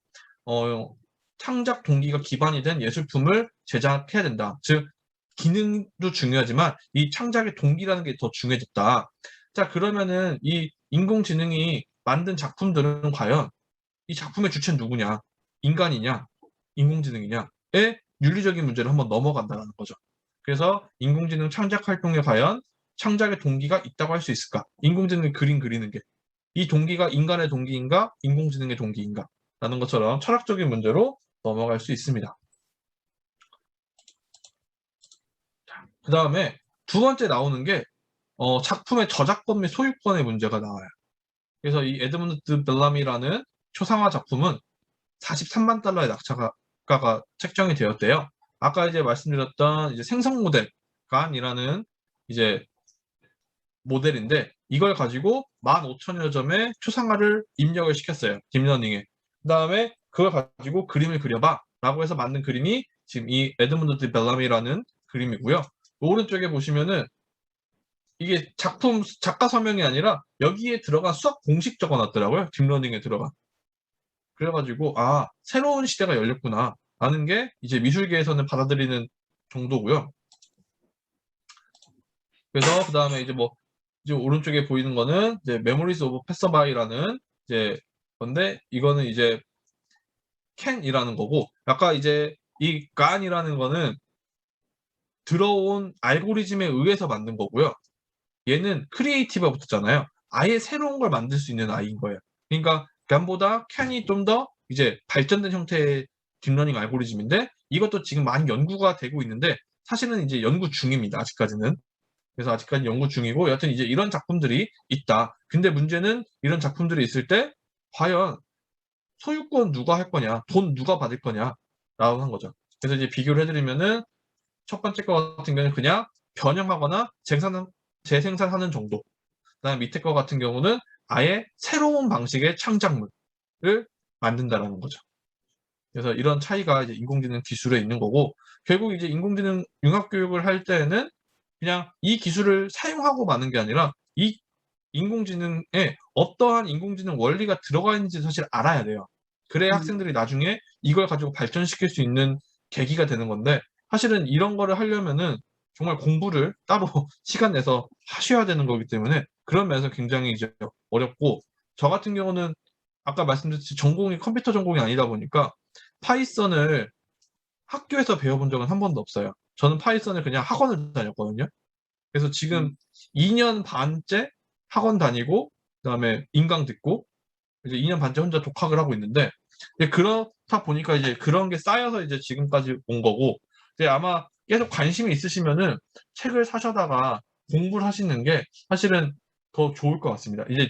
S2: 창작 동기가 기반이 된 예술품을 제작해야 된다. 즉 기능도 중요하지만 이 창작의 동기라는 게 더 중요해졌다. 자, 그러면은 이 인공지능이 만든 작품들은 과연 이 작품의 주체는 누구냐? 인간이냐? 인공지능이냐?의 윤리적인 문제를 한번 넘어간다는 거죠. 그래서 인공지능 창작 활동에 과연 창작의 동기가 있다고 할 수 있을까? 인공지능이 그림 그리는 게. 이 동기가 인간의 동기인가? 인공지능의 동기인가? 라는 것처럼 철학적인 문제로 넘어갈 수 있습니다. 그 다음에 두 번째 나오는 게 작품의 저작권 및 소유권의 문제가 나와요. 그래서 이 에드문드 벨람이라는 초상화 작품은 43만 달러의 낙찰가가 책정이 되었대요. 아까 이제 말씀드렸던 이제 생성 모델 간이라는 이제 모델인데 이걸 가지고 15,000여 점의 초상화를 입력을 시켰어요. 딥러닝에. 그 다음에 그걸 가지고 그림을 그려봐 라고 해서 만든 그림이 지금 이 에드문드 벨람이라는 그림이고요. 오른쪽에 보시면은 이게 작가 서명이 아니라 여기에 들어간 수학 공식 적어놨더라고요. 딥러닝에 들어간. 그래가지고 새로운 시대가 열렸구나 라는 게 이제 미술계에서는 받아들이는 정도고요. 그래서 그 다음에 이제 이제 오른쪽에 보이는 거는 이제 메모리즈 오브 패서바이라는 이제 건데 이거는 이제 캔이라는 거고 아까 이제 이 간이라는 거는 들어온 알고리즘에 의해서 만든 거고요. 얘는 크리에이티브가 붙었잖아요. 아예 새로운 걸 만들 수 있는 아이인 거예요. 그러니까 간보다 캔이 좀 더 이제 발전된 형태의 딥러닝 알고리즘인데 이것도 지금 많이 연구가 되고 있는데 사실은 이제 연구 중입니다. 아직까지는. 그래서 아직까지 연구 중이고 여하튼 이제 이런 작품들이 있다. 근데 문제는 이런 작품들이 있을 때 과연 소유권 누가 할 거냐, 돈 누가 받을 거냐라고 한 거죠. 그래서 이제 비교를 해드리면은 첫 번째 거 같은 경우는 그냥 변형하거나 재생산하는 정도. 그다음 밑에 거 같은 경우는 아예 새로운 방식의 창작물을 만든다라는 거죠. 그래서 이런 차이가 이제 인공지능 기술에 있는 거고 결국 이제 인공지능 융합교육을 할 때는 그냥 이 기술을 사용하고 마는 게 아니라 이 인공지능에 어떠한 인공지능 원리가 들어가 있는지 사실 알아야 돼요. 그래야 학생들이 나중에 이걸 가지고 발전시킬 수 있는 계기가 되는 건데 사실은 이런 거를 하려면은 정말 공부를 따로 시간 내서 하셔야 되는 거기 때문에 그런 면에서 굉장히 이제 어렵고 저 같은 경우는 아까 말씀드렸듯이 전공이 컴퓨터 전공이 아니다 보니까 파이썬을 학교에서 배워본 적은 한 번도 없어요. 저는 파이썬을 그냥 학원을 다녔거든요. 그래서 지금 2년 반째 학원 다니고 그다음에 인강 듣고 이제 2년 반째 혼자 독학을 하고 있는데 그렇다 보니까 이제 그런 게 쌓여서 이제 지금까지 온 거고 이제 아마 계속 관심이 있으시면은 책을 사셔다가 공부를 하시는 게 사실은 더 좋을 것 같습니다. 이제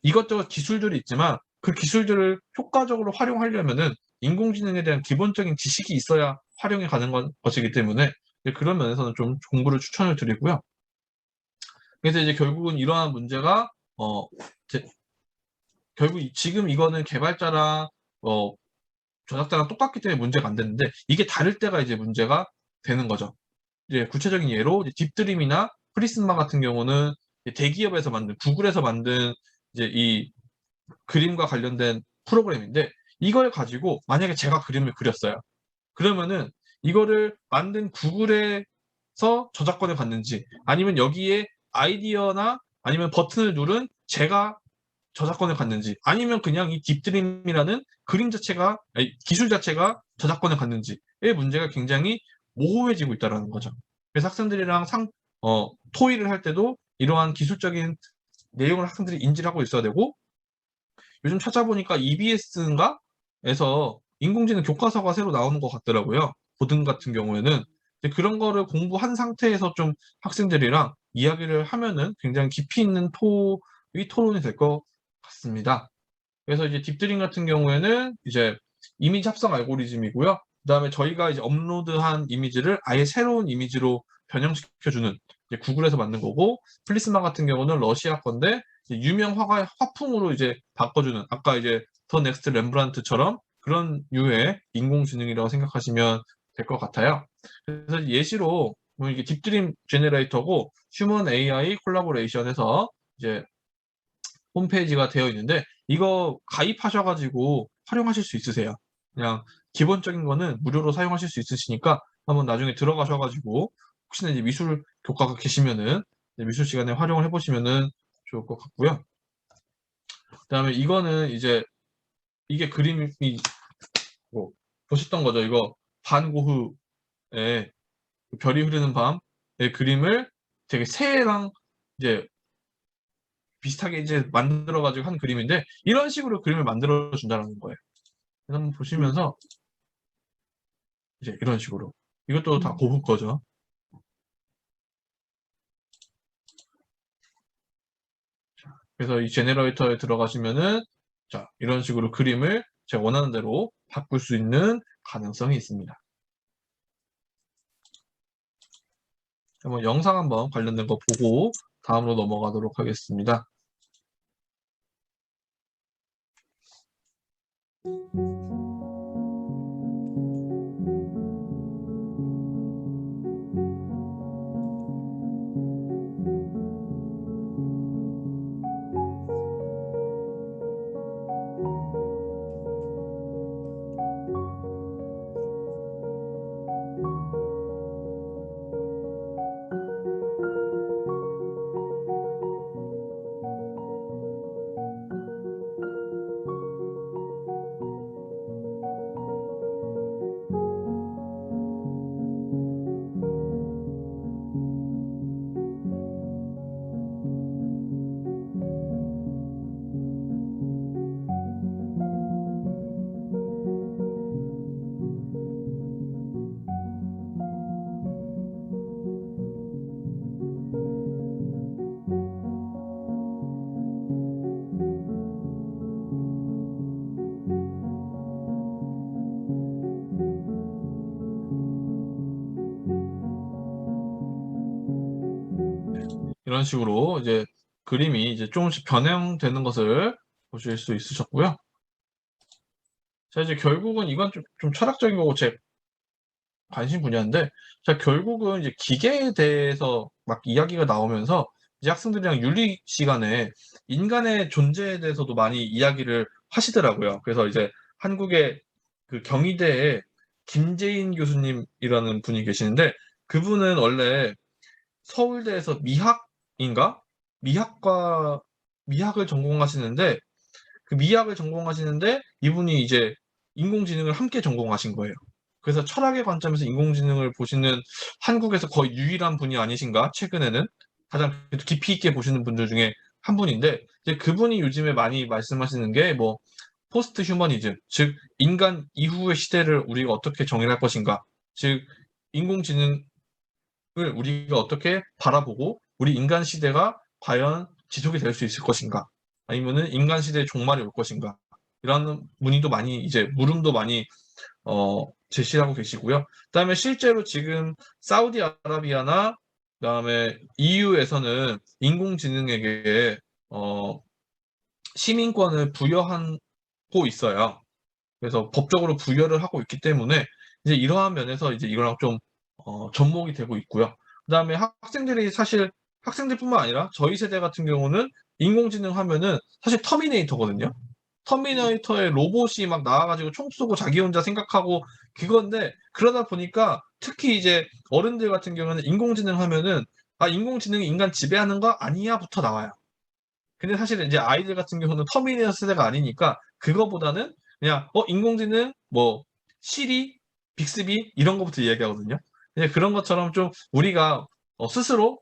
S2: 이것저것 기술들이 있지만 그 기술들을 효과적으로 활용하려면은 인공지능에 대한 기본적인 지식이 있어야 활용이 가능한 것이기 때문에 그런 면에서는 좀 공부를 추천을 드리고요. 그래서 이제 결국은 이러한 문제가 결국 지금 이거는 개발자랑 조작자랑 똑같기 때문에 문제가 안 되는데 이게 다를 때가 이제 문제가 되는 거죠. 이제 구체적인 예로 이제 딥드림이나 프리스마 같은 경우는 대기업에서 만든 구글에서 만든 이제 이 그림과 관련된 프로그램인데 이걸 가지고 만약에 제가 그림을 그렸어요. 그러면은 이거를 만든 구글에서 저작권을 받는지 아니면 여기에 아이디어나 아니면 버튼을 누른 제가 저작권을 갖는지 아니면 그냥 이 딥드림이라는 그림 자체가 아니, 기술 자체가 저작권을 갖는지의 문제가 굉장히 모호해지고 있다는 거죠. 그래서 학생들이랑 토의를 할 때도 이러한 기술적인 내용을 학생들이 인지를 하고 있어야 되고 요즘 찾아보니까 EBS인가? 에서 인공지능 교과서가 새로 나오는 것 같더라고요. 고등 같은 경우에는. 근데 그런 거를 공부한 상태에서 좀 학생들이랑 이야기를 하면은 굉장히 깊이 있는 토론이 될 것 같습니다. 그래서 이제 딥드림 같은 경우에는 이제 이미지 합성 알고리즘이고요. 그다음에 저희가 이제 업로드한 이미지를 아예 새로운 이미지로 변형시켜주는 이제 구글에서 만든 거고 플리스마 같은 경우는 러시아 건데 유명 화가의 화풍으로 이제 바꿔주는 아까 이제 더 넥스트 렘브란트처럼 그런 류의 인공지능이라고 생각하시면 될 것 같아요. 그래서 예시로 뭐 이게 딥드림 제너레이터고 휴먼 AI 콜라보레이션에서 이제 홈페이지가 되어 있는데 이거 가입하셔가지고 활용하실 수 있으세요. 그냥 기본적인 거는 무료로 사용하실 수 있으시니까 한번 나중에 들어가셔가지고 혹시나 이제 미술 교과가 계시면은 미술 시간에 활용을 해보시면은 좋을 것 같고요. 그다음에 이거는 이제 이게 그림이 뭐 보셨던 거죠. 이거 반 고흐의 별이 흐르는 밤의 그림을 되게 새랑 이제 비슷하게 이제 만들어가지고 한 그림인데 이런 식으로 그림을 만들어 준다는 거예요. 그래서 한번 보시면서 이제 이런 식으로 이것도 다 고흐 거죠. 그래서 이 제너레이터에 들어가시면은 자 이런 식으로 그림을 제가 원하는 대로 바꿀 수 있는 가능성이 있습니다. 한번 영상 한번 관련된 거 보고 다음으로 넘어가도록 하겠습니다. 이런 식으로 이제 그림이 이제 조금씩 변형되는 것을 보실 수 있으셨고요. 자, 이제 결국은 이건 좀 철학적인 거고 제 관심 분야인데, 자, 결국은 이제 기계에 대해서 막 이야기가 나오면서 이제 학생들이랑 윤리 시간에 인간의 존재에 대해서도 많이 이야기를 하시더라고요. 그래서 이제 한국의 그 경희대에 김재인 교수님이라는 분이 계시는데, 그분은 원래 서울대에서 미학을 전공하시는데 그 미학을 전공하시는데 이분이 이제 인공지능을 함께 전공하신 거예요. 그래서 철학의 관점에서 인공지능을 보시는 한국에서 거의 유일한 분이 아니신가? 최근에는 가장 깊이 있게 보시는 분들 중에 한 분인데 이제 그분이 요즘에 많이 말씀하시는 게 뭐 포스트 휴머니즘, 즉 인간 이후의 시대를 우리가 어떻게 정의할 것인가? 즉 인공지능 우리가 어떻게 바라보고 우리 인간 시대가 과연 지속이 될 수 있을 것인가 아니면은 인간 시대의 종말이 올 것인가 이런 문의도 많이 이제 물음도 많이 제시하고 계시고요. 그다음에 실제로 지금 사우디아라비아나 그다음에 EU에서는 인공지능에게 시민권을 부여하고 있어요. 그래서 법적으로 부여를 하고 있기 때문에 이제 이러한 면에서 이제 이거랑 좀 접목이 되고 있고요. 그다음에 학생들이 사실 학생들뿐만 아니라 저희 세대 같은 경우는 인공지능 하면은 사실 터미네이터거든요. 터미네이터의 로봇이 막 나와가지고 총 쏘고 자기 혼자 생각하고 그건데 그러다 보니까 특히 이제 어른들 같은 경우는 인공지능 하면은 아 인공지능이 인간 지배하는 거 아니야부터 나와요. 근데 사실 이제 아이들 같은 경우는 터미네이터 세대가 아니니까 그거보다는 그냥 인공지능 뭐 시리, 빅스비 이런 거부터 이야기하거든요. 그냥 그런 것처럼 좀 우리가 스스로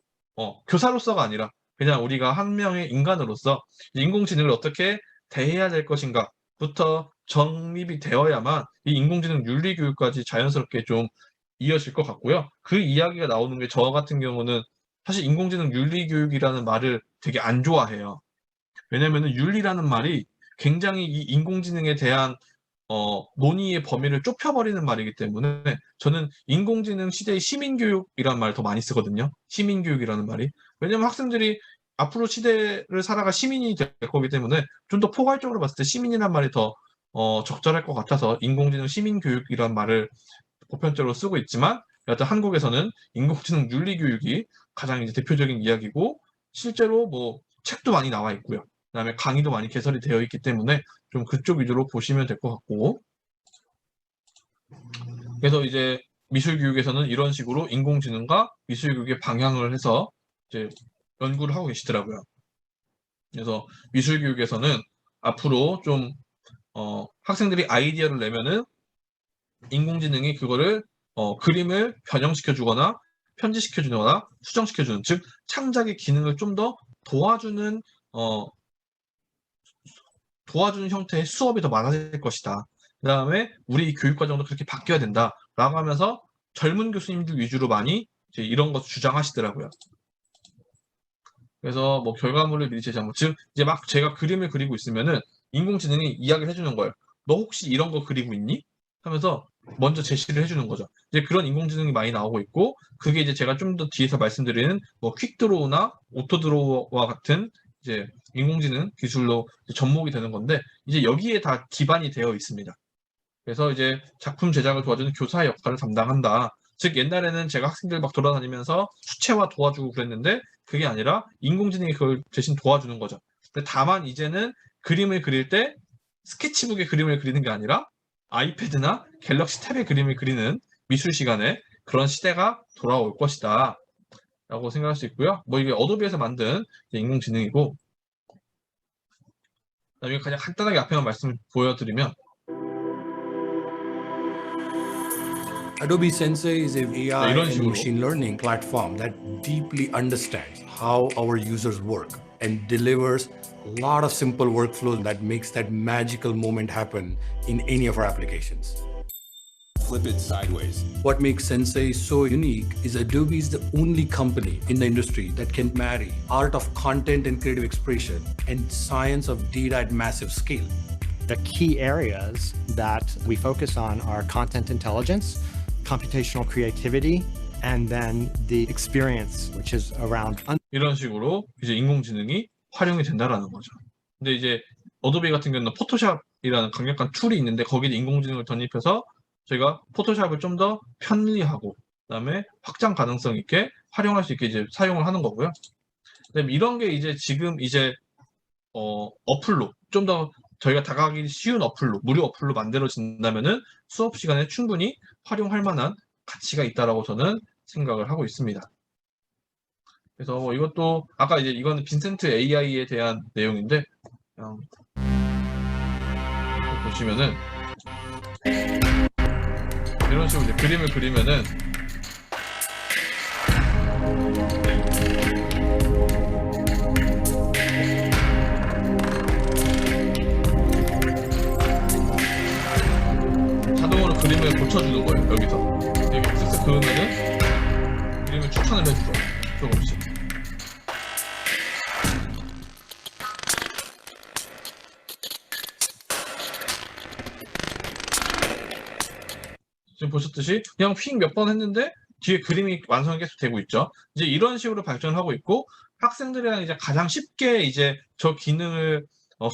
S2: 교사로서가 아니라 그냥 우리가 한 명의 인간으로서 인공지능을 어떻게 대해야 될 것인가부터 정립이 되어야만 이 인공지능 윤리 교육까지 자연스럽게 좀 이어질 것 같고요. 그 이야기가 나오는 게 저 같은 경우는 사실 인공지능 윤리 교육이라는 말을 되게 안 좋아해요. 왜냐면은 윤리라는 말이 굉장히 이 인공지능에 대한 논의의 범위를 좁혀버리는 말이기 때문에 저는 인공지능 시대의 시민교육이라는 말을 더 많이 쓰거든요. 시민교육이라는 말이. 왜냐면 학생들이 앞으로 시대를 살아갈 시민이 될 거기 때문에 좀 더 포괄적으로 봤을 때 시민이란 말이 더 적절할 것 같아서 인공지능 시민교육이라는 말을 보편적으로 쓰고 있지만 여하튼 한국에서는 인공지능 윤리교육이 가장 이제 대표적인 이야기고 실제로 뭐 책도 많이 나와 있고요. 그다음에 강의도 많이 개설이 되어 있기 때문에 좀 그쪽 위주로 보시면 될 것 같고 그래서 이제 미술교육에서는 이런 식으로 인공지능과 미술교육의 방향을 해서 이제 연구를 하고 계시더라고요. 그래서 미술교육에서는 앞으로 좀 학생들이 아이디어를 내면은 인공지능이 그거를 그림을 변형시켜 주거나 편집시켜 주거나 수정시켜 주는 즉 창작의 기능을 좀 더 도와주는 형태의 수업이 더 많아질 것이다. 그다음에 우리 교육 과정도 그렇게 바뀌어야 된다라고 하면서 젊은 교수님들 위주로 많이 이제 이런 것 주장하시더라고요. 그래서 뭐 결과물을 미리 제시하고 즉 이제 막 제가 그림을 그리고 있으면은 인공지능이 이야기를 해주는 거예요. 너 혹시 이런 거 그리고 있니? 하면서 먼저 제시를 해주는 거죠. 이제 그런 인공지능이 많이 나오고 있고 그게 이제 제가 좀 더 뒤에서 말씀드리는 뭐 퀵드로우나 오토드로우와 같은 이제 인공지능 기술로 접목이 되는 건데 이제 여기에 다 기반이 되어 있습니다. 그래서 이제 작품 제작을 도와주는 교사의 역할을 담당한다. 즉 옛날에는 제가 학생들 막 돌아다니면서 수채화 도와주고 그랬는데 그게 아니라 인공지능이 그걸 대신 도와주는 거죠. 근데 다만 이제는 그림을 그릴 때 스케치북에 그림을 그리는 게 아니라 아이패드나 갤럭시 탭에 그림을 그리는 미술 시간에 그런 시대가 돌아올 것이다. 라고 생각할 수 있고요. 뭐 이게 어도비에서 만든 인공지능이고 그다음에 그냥 간단하게 앞에만 말씀을 보여드리면
S6: Adobe Sensei is an AI
S2: 이런
S6: and
S2: 식으로.
S6: machine learning platform that deeply understands how our users work and delivers a lot of simple workflows that makes that magical moment happen in any of our applications.
S7: Flip it sideways.
S6: What makes Sensei so unique is Adobe is the only company in the industry that can marry art of content and creative expression and science of data at massive scale.
S8: The key areas that we focus on are content intelligence, computational creativity, and then the experience, which is around
S2: 이런 식으로 이제 인공지능이 활용이 된다라는 거죠. 근데 이제 어도비 같은 경우는 포토샵이라는 강력한 툴이 있는데 거기에 인공지능을 덧입혀서 저희가 포토샵을 좀 더 편리하고 그다음에 확장 가능성 있게 활용할 수 있게 이제 사용을 하는 거고요. 그다음에 이런 게 이제 지금 이제 어플로 좀 더 저희가 다가가기 쉬운 어플로 무료 어플로 만들어진다면은 수업 시간에 충분히 활용할 만한 가치가 있다라고 저는 생각을 하고 있습니다. 그래서 뭐 이것도 아까 이제 이거는 빈센트 AI에 대한 내용인데 그냥 보시면은 이런 식으로 이제 그림을 그리면은 자동으로 그림을 고쳐주는 거예요. 여기서 여기 쓱쓱 그으면은 그림을 추천을 해주죠. 조금씩. 지금 보셨듯이 그냥 휙 몇 번 했는데 뒤에 그림이 완성이 계속 되고 있죠. 이제 이런 식으로 발전을 하고 있고 학생들이랑 이제 가장 쉽게 이제 저 기능을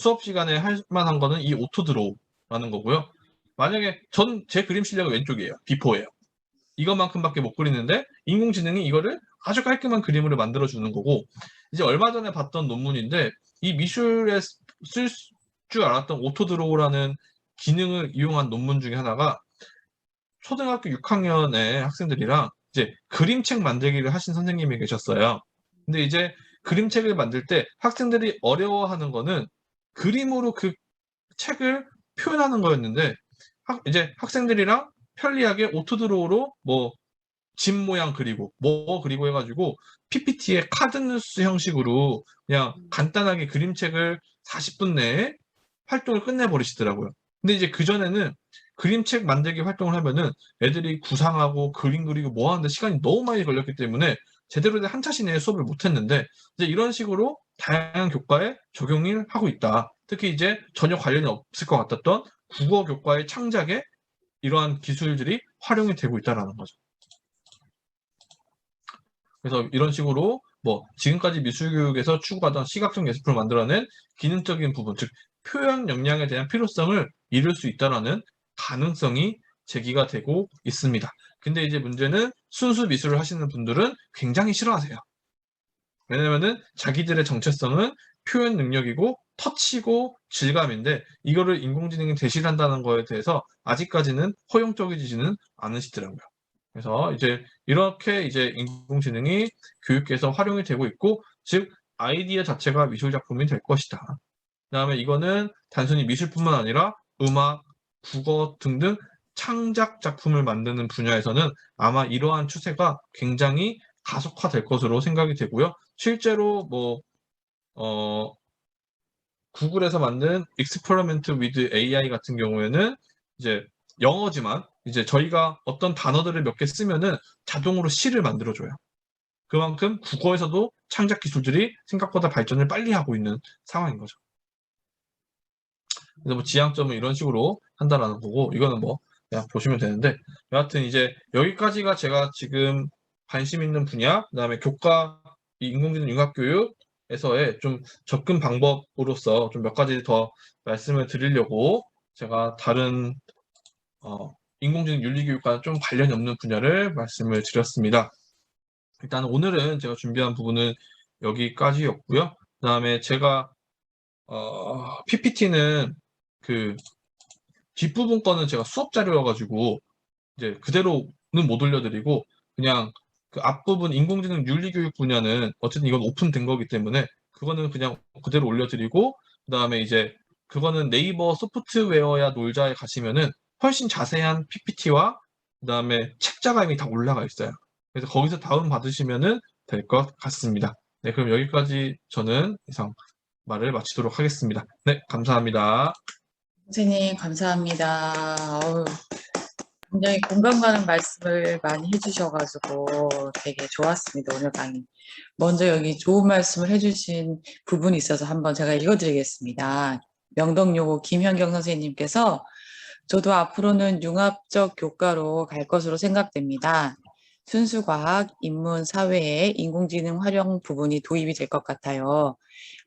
S2: 수업 시간에 할 만한 거는 이 오토 드로우라는 거고요. 만약에 제 그림 실력은 왼쪽이에요. 비포예요. 이것만큼밖에 못 그리는데 인공지능이 이거를 아주 깔끔한 그림으로 만들어주는 거고, 이제 얼마 전에 봤던 논문인데 이 미술에 쓸 줄 알았던 오토드로우라는 기능을 이용한 논문 중에 하나가 초등학교 6학년의 학생들이랑 이제 그림책 만들기를 하신 선생님이 계셨어요. 근데 이제 그림책을 만들 때 학생들이 어려워하는 거는 그림으로 그 책을 표현하는 거였는데, 이제 학생들이랑 편리하게 오토드로우로 뭐 집 모양 그리고 뭐 그리고 해가지고 PPT에 카드뉴스 형식으로 그냥 간단하게 그림책을 40분 내에 활동을 끝내버리시더라고요. 근데 이제 그전에는 그림책 만들기 활동을 하면은 애들이 구상하고 그림 그리고 뭐 하는데 시간이 너무 많이 걸렸기 때문에 제대로 된 한 차시 내에 수업을 못 했는데, 이제 이런 식으로 다양한 교과에 적용을 하고 있다. 특히 이제 전혀 관련이 없을 것 같았던 국어 교과의 창작에 이러한 기술들이 활용이 되고 있다는 거죠. 그래서 이런 식으로 뭐 지금까지 미술교육에서 추구하던 시각적 예술품을 만들어낸 기능적인 부분, 즉 표현 역량에 대한 필요성을 이룰 수 있다는 가능성이 제기가 되고 있습니다. 근데 이제 문제는 순수 미술을 하시는 분들은 굉장히 싫어하세요. 왜냐면은 자기들의 정체성은 표현 능력이고 터치고 질감인데 이거를 인공지능이 대신을 한다는 거에 대해서 아직까지는 허용적이지는 않으시더라고요. 그래서 이제 이렇게 이제 인공지능이 교육계에서 활용이 되고 있고, 즉 아이디어 자체가 미술 작품이 될 것이다. 그다음에 이거는 단순히 미술뿐만 아니라 음악, 국어 등등 창작 작품을 만드는 분야에서는 아마 이러한 추세가 굉장히 가속화될 것으로 생각이 되고요. 실제로 뭐 구글에서 만든 Experiment with AI 같은 경우에는 이제 영어지만 이제 저희가 어떤 단어들을 몇 개 쓰면은 자동으로 시를 만들어줘요. 그만큼 국어에서도 창작 기술들이 생각보다 발전을 빨리 하고 있는 상황인 거죠. 그래서 뭐 지향점은 이런 식으로 한다라는 거고, 이거는 뭐 그냥 보시면 되는데, 여하튼 이제 여기까지가 제가 지금 관심 있는 분야, 그다음에 교과 이 인공지능 융합교육에서의 좀 접근 방법으로서 좀 몇 가지 더 말씀을 드리려고 제가 다른 인공지능 윤리교육과 좀 관련이 없는 분야를 말씀을 드렸습니다. 일단 오늘은 제가 준비한 부분은 여기까지였고요. 그다음에 제가 PPT는 그 뒷부분 거는 제가 수업 자료여가지고 이제 그대로는 못 올려드리고, 그냥 그 앞부분 인공지능 윤리교육 분야는 어쨌든 이건 오픈된 거기 때문에 그거는 그냥 그대로 올려드리고, 그다음에 이제 그거는 네이버 소프트웨어야 놀자에 가시면은 훨씬 자세한 PPT와 그다음에 책자가 이미 다 올라가 있어요. 그래서 거기서 다운 받으시면은 될 것 같습니다. 네, 그럼 여기까지 저는 이상 말을 마치도록 하겠습니다. 네, 감사합니다.
S1: 선생님, 감사합니다. 굉장히 공감 가는 말씀을 많이 해주셔가지고 되게 좋았습니다, 오늘 강의. 먼저 여기 좋은 말씀을 해주신 부분이 있어서 한번 제가 읽어드리겠습니다. 명덕여고 김현경 선생님께서 저도 앞으로는 융합적 교과로 갈 것으로 생각됩니다. 순수 과학, 인문, 사회에 인공지능 활용 부분이 도입이 될 것 같아요.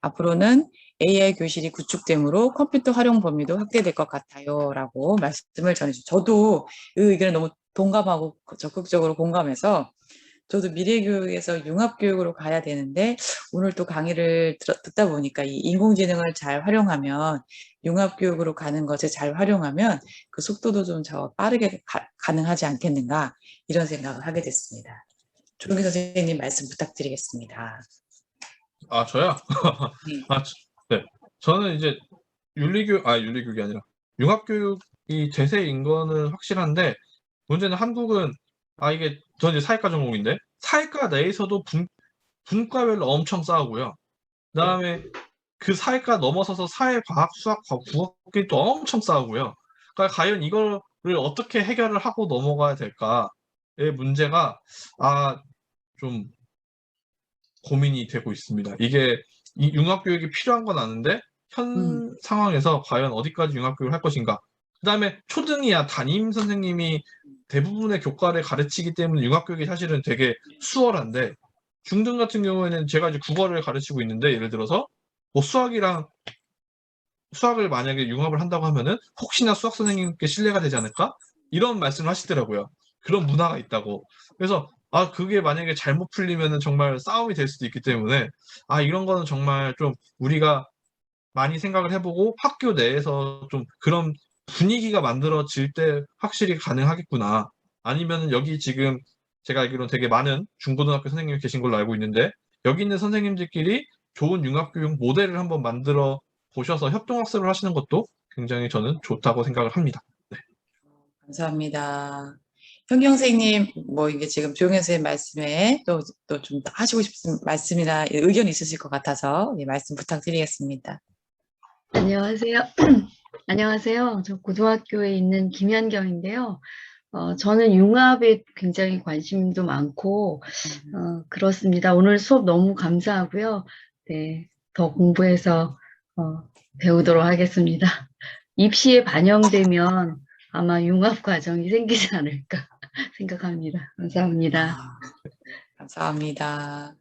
S1: 앞으로는 AI 교실이 구축되므로 컴퓨터 활용 범위도 확대될 것 같아요. 라고 말씀을 전해주셨어요. 저도 이 의견에 너무 동감하고 적극적으로 공감해서 저도 미래교육에서 융합교육으로 가야 되는데 오늘 또 강의를 듣다 보니까 이 인공지능을 잘 활용하면 융합교육으로 가는 것을 잘 활용하면 그 속도도 좀 더 빠르게 가능하지 않겠는가 이런 생각을 하게 됐습니다. 조용기 선생님 말씀 부탁드리겠습니다.
S2: 아, 저요?
S1: 네.
S2: 네. 저는 이제 윤리교육이 아니라 융합교육이 대세인 거는 확실한데, 문제는 한국은 이게 저는 이제 사회과 전공인데 사회과 내에서도 분과별로 엄청 싸우고요. 그다음에 그 사회과 넘어서서 사회과학, 수학, 국어끼리 또 엄청 싸우고요. 그러니까 과연 이거를 어떻게 해결을 하고 넘어가야 될까의 문제가 좀 고민이 되고 있습니다. 이게 이 융합교육이 필요한 건 아는데 현 상황에서 과연 어디까지 융합교육을 할 것인가. 그다음에 초등이야 담임 선생님이 대부분의 교과를 가르치기 때문에 융합교육이 사실은 되게 수월한데, 중등 같은 경우에는 제가 이제 국어를 가르치고 있는데 예를 들어서 뭐 수학을 만약에 융합을 한다고 하면은 혹시나 수학 선생님께 신뢰가 되지 않을까? 이런 말씀을 하시더라고요. 그런 문화가 있다고. 그래서 그게 만약에 잘못 풀리면은 정말 싸움이 될 수도 있기 때문에 이런 거는 정말 좀 우리가 많이 생각을 해보고 학교 내에서 좀 그런 분위기가 만들어질 때 확실히 가능하겠구나. 아니면은 여기 지금 제가 알기로는 되게 많은 중고등학교 선생님이 계신 걸로 알고 있는데 여기 있는 선생님들끼리 좋은 융합교육 모델을 한번 만들어 보셔서 협동학습을 하시는 것도 굉장히 저는 좋다고 생각을 합니다. 네.
S1: 감사합니다. 현경 선생님, 뭐 이게 지금 조영현 선생님 말씀에 또 좀 하시고 싶은 말씀이나 의견 있으실 것 같아서 말씀 부탁드리겠습니다.
S9: 안녕하세요. 안녕하세요. 저 고등학교에 있는 김현경인데요. 저는 융합에 굉장히 관심도 많고, 그렇습니다. 오늘 수업 너무 감사하고요. 네, 더 공부해서 배우도록 하겠습니다. 입시에 반영되면 아마 융합 과정이 생기지 않을까 생각합니다. 감사합니다.
S1: 감사합니다.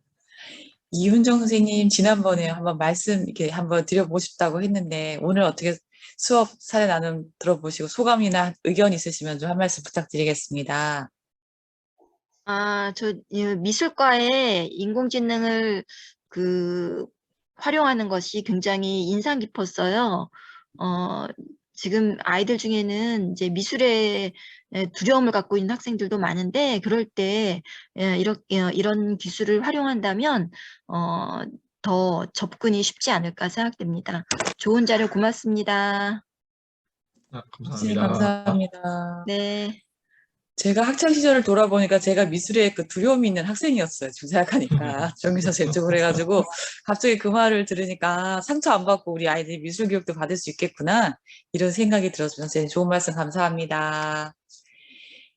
S1: 이훈정 선생님, 지난번에 한번 말씀 이렇게 한번 드려보고 싶다고 했는데, 오늘 어떻게 수업 사례 나눔 들어보시고 소감이나 의견 있으시면 좀 한 말씀 부탁드리겠습니다.
S10: 저 미술과에 인공지능을 활용하는 것이 굉장히 인상 깊었어요. 지금 아이들 중에는 이제 미술에 두려움을 갖고 있는 학생들도 많은데, 그럴 때 이런 기술을 활용한다면 더 접근이 쉽지 않을까 생각됩니다. 좋은 자료 고맙습니다.
S1: 선생님,
S2: 감사합니다.
S1: 감사합니다.
S10: 네.
S1: 제가 학창 시절을 돌아보니까 제가 미술에 그 두려움이 있는 학생이었어요. 지금 생각하니까. 정규 선생님 쪽으로 해가지고 갑자기 그 말을 들으니까 상처 안 받고 우리 아이들이 미술 교육도 받을 수 있겠구나. 이런 생각이 들었습니다. 선생님 좋은 말씀 감사합니다.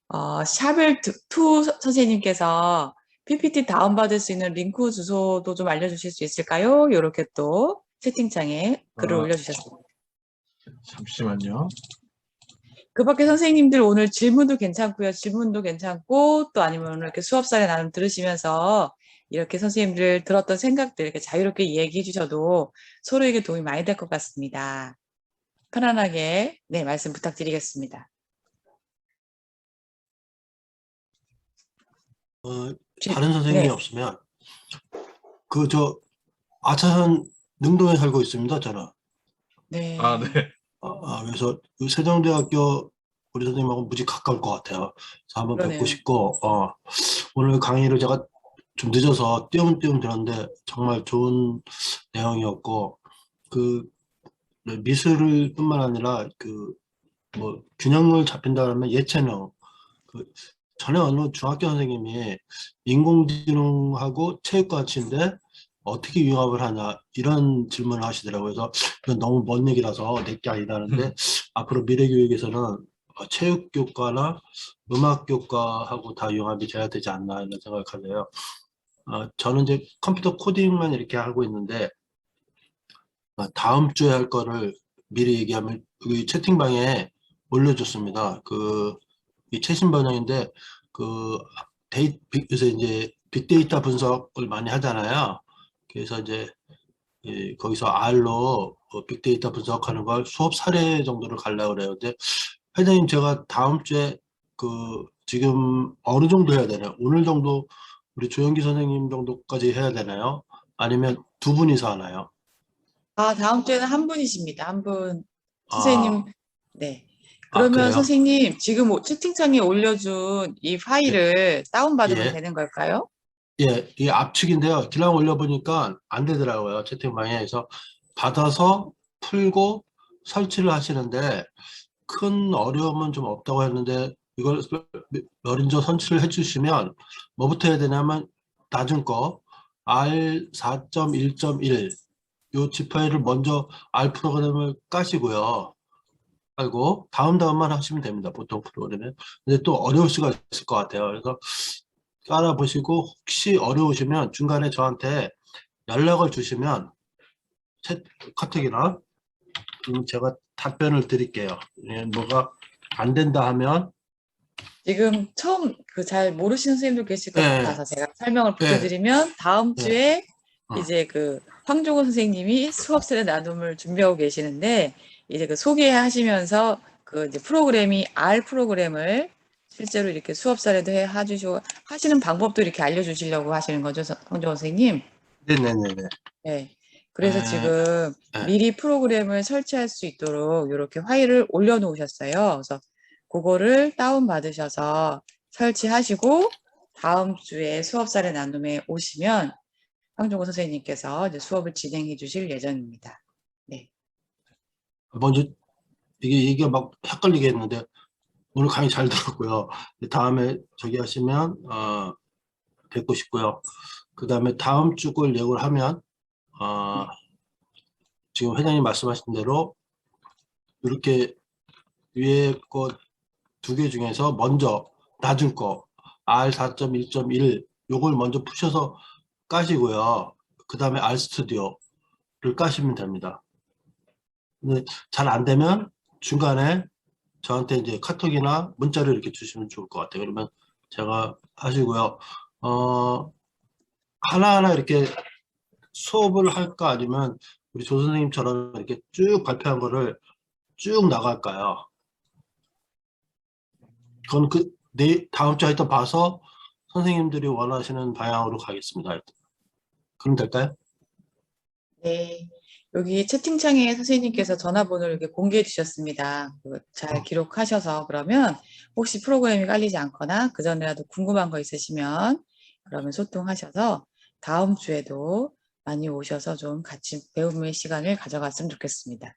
S1: 샤벨2 선생님께서 PPT 다운받을 수 있는 링크 주소도 좀 알려주실 수 있을까요? 이렇게 또 채팅창에 글을 올려주셨습니다.
S2: 잠시만요.
S1: 그 밖에 선생님들 오늘 질문도 괜찮고요. 질문도 괜찮고 또 아니면 오늘 이렇게 수업 사례 나눔 들으시면서 이렇게 선생님들 들었던 생각들 이렇게 자유롭게 얘기해 주셔도 서로에게 도움이 많이 될 것 같습니다. 편안하게 말씀 부탁드리겠습니다.
S11: 다른 선생님이 없으면 아차산 능동에 살고 있습니다. 저는.
S1: 네.
S2: 네.
S11: 그래서 세종대학교 우리 선생님하고 무지 가까울 것 같아요. 그래서 한번 뵙고 싶고, 오늘 강의를 제가 좀 늦어서 띄엄띄엄 들었는데 정말 좋은 내용이었고, 미술을 뿐만 아니라 균형을 잡힌다 그러면 예체능, 전에 어느 중학교 선생님이 인공지능하고 체육과 가치인데 어떻게 융합을 하냐 이런 질문을 하시더라고요. 그래서 이건 너무 먼 얘기라서 내게 아니다는데 앞으로 미래교육에서는 체육교과나 음악교과하고 다 융합이 돼야 되지 않나 이런 생각을 가져요. 저는 이제 컴퓨터 코딩만 이렇게 하고 있는데 다음 주에 할 거를 미리 얘기하면 여기 채팅방에 올려줬습니다. 이 최신 번역인데 요새 이제 빅데이터 분석을 많이 하잖아요. 그래서 이제 거기서 R로 빅데이터 분석하는 걸 수업 사례 정도를 가려고 그래요. 근데 회장님 제가 다음 주에 지금 어느 정도 해야 되나요? 오늘 정도 우리 조영기 선생님 정도까지 해야 되나요? 아니면 두 분이서 하나요?
S1: 다음 주에는 한 분이십니다. 한 분. 선생님. 네. 그러면
S11: 그래요?
S1: 선생님 지금 채팅창에 올려준 이 파일을 다운받으면 되는 걸까요?
S11: 예, 이게 압축인데요. 기lang 올려보니까 안 되더라고요. 채팅방에. 그래서 받아서 풀고 설치를 하시는데 큰 어려움은 좀 없다고 했는데 이걸 몇인조 선치를 해주시면 뭐부터 해야 되냐면 낮은 거 R4.1.1 요 지파일을 먼저 R 프로그램을 까시고요. 깔고 다음만 하시면 됩니다. 보통 프로그램에. 근데 또 어려울 수가 있을 것 같아요. 그래서 깔아보시고 혹시 어려우시면 중간에 저한테 연락을 주시면 카톡이나 제가 답변을 드릴게요. 뭐가 안 된다 하면
S1: 지금 처음 잘 모르시는 선생님도 계실 것 같아서 제가 설명을 부탁드리면 다음 주에 이제 황종호 선생님이 수업 사례 나눔을 준비하고 계시는데 이제 소개하시면서 이제 프로그램이 R 프로그램을 실제로 이렇게 수업 사례도 해주시고 하시는 방법도 이렇게 알려주시려고 하시는 거죠, 황정호 선생님?
S11: 네네네네.
S1: 네. 그래서
S11: 아,
S1: 지금
S11: 네.
S1: 미리 프로그램을 설치할 수 있도록 이렇게 파일을 올려놓으셨어요. 그래서 그거를 다운받으셔서 설치하시고 다음 주에 수업 사례 나눔에 오시면 황종호 선생님께서 이제 수업을 진행해 주실 예정입니다. 네.
S11: 먼저 이게 막 헷갈리게 했는데 오늘 강의 잘 들었고요. 다음에 저기 하시면 뵙고 싶고요. 그 다음에 다음 주 걸 예고를 하면 지금 회장님 말씀하신 대로 이렇게 위에 거 2개 중에서 먼저 낮은 거 R4.1.1 요걸 먼저 푸셔서 까시고요. 그 다음에 RStudi오를 까시면 됩니다. 근데 잘 안 되면 중간에 저한테 이제 카톡이나 문자를 이렇게 주시면 좋을 것 같아요. 그러면 제가 하시고요. 하나하나 이렇게 수업을 할까 아니면 우리 조 선생님처럼 이렇게 쭉 발표한 거를 쭉 나갈까요? 그건 다음 주에 일단 봐서 선생님들이 원하시는 방향으로 가겠습니다. 그럼 될까요?
S1: 네. 여기 채팅창에 선생님께서 전화번호를 이렇게 공개해 주셨습니다. 그거 잘 기록하셔서 그러면 혹시 프로그램이 깔리지 않거나 그전에라도 궁금한 거 있으시면 그러면 소통하셔서 다음 주에도 많이 오셔서 좀 같이 배움의 시간을 가져갔으면 좋겠습니다.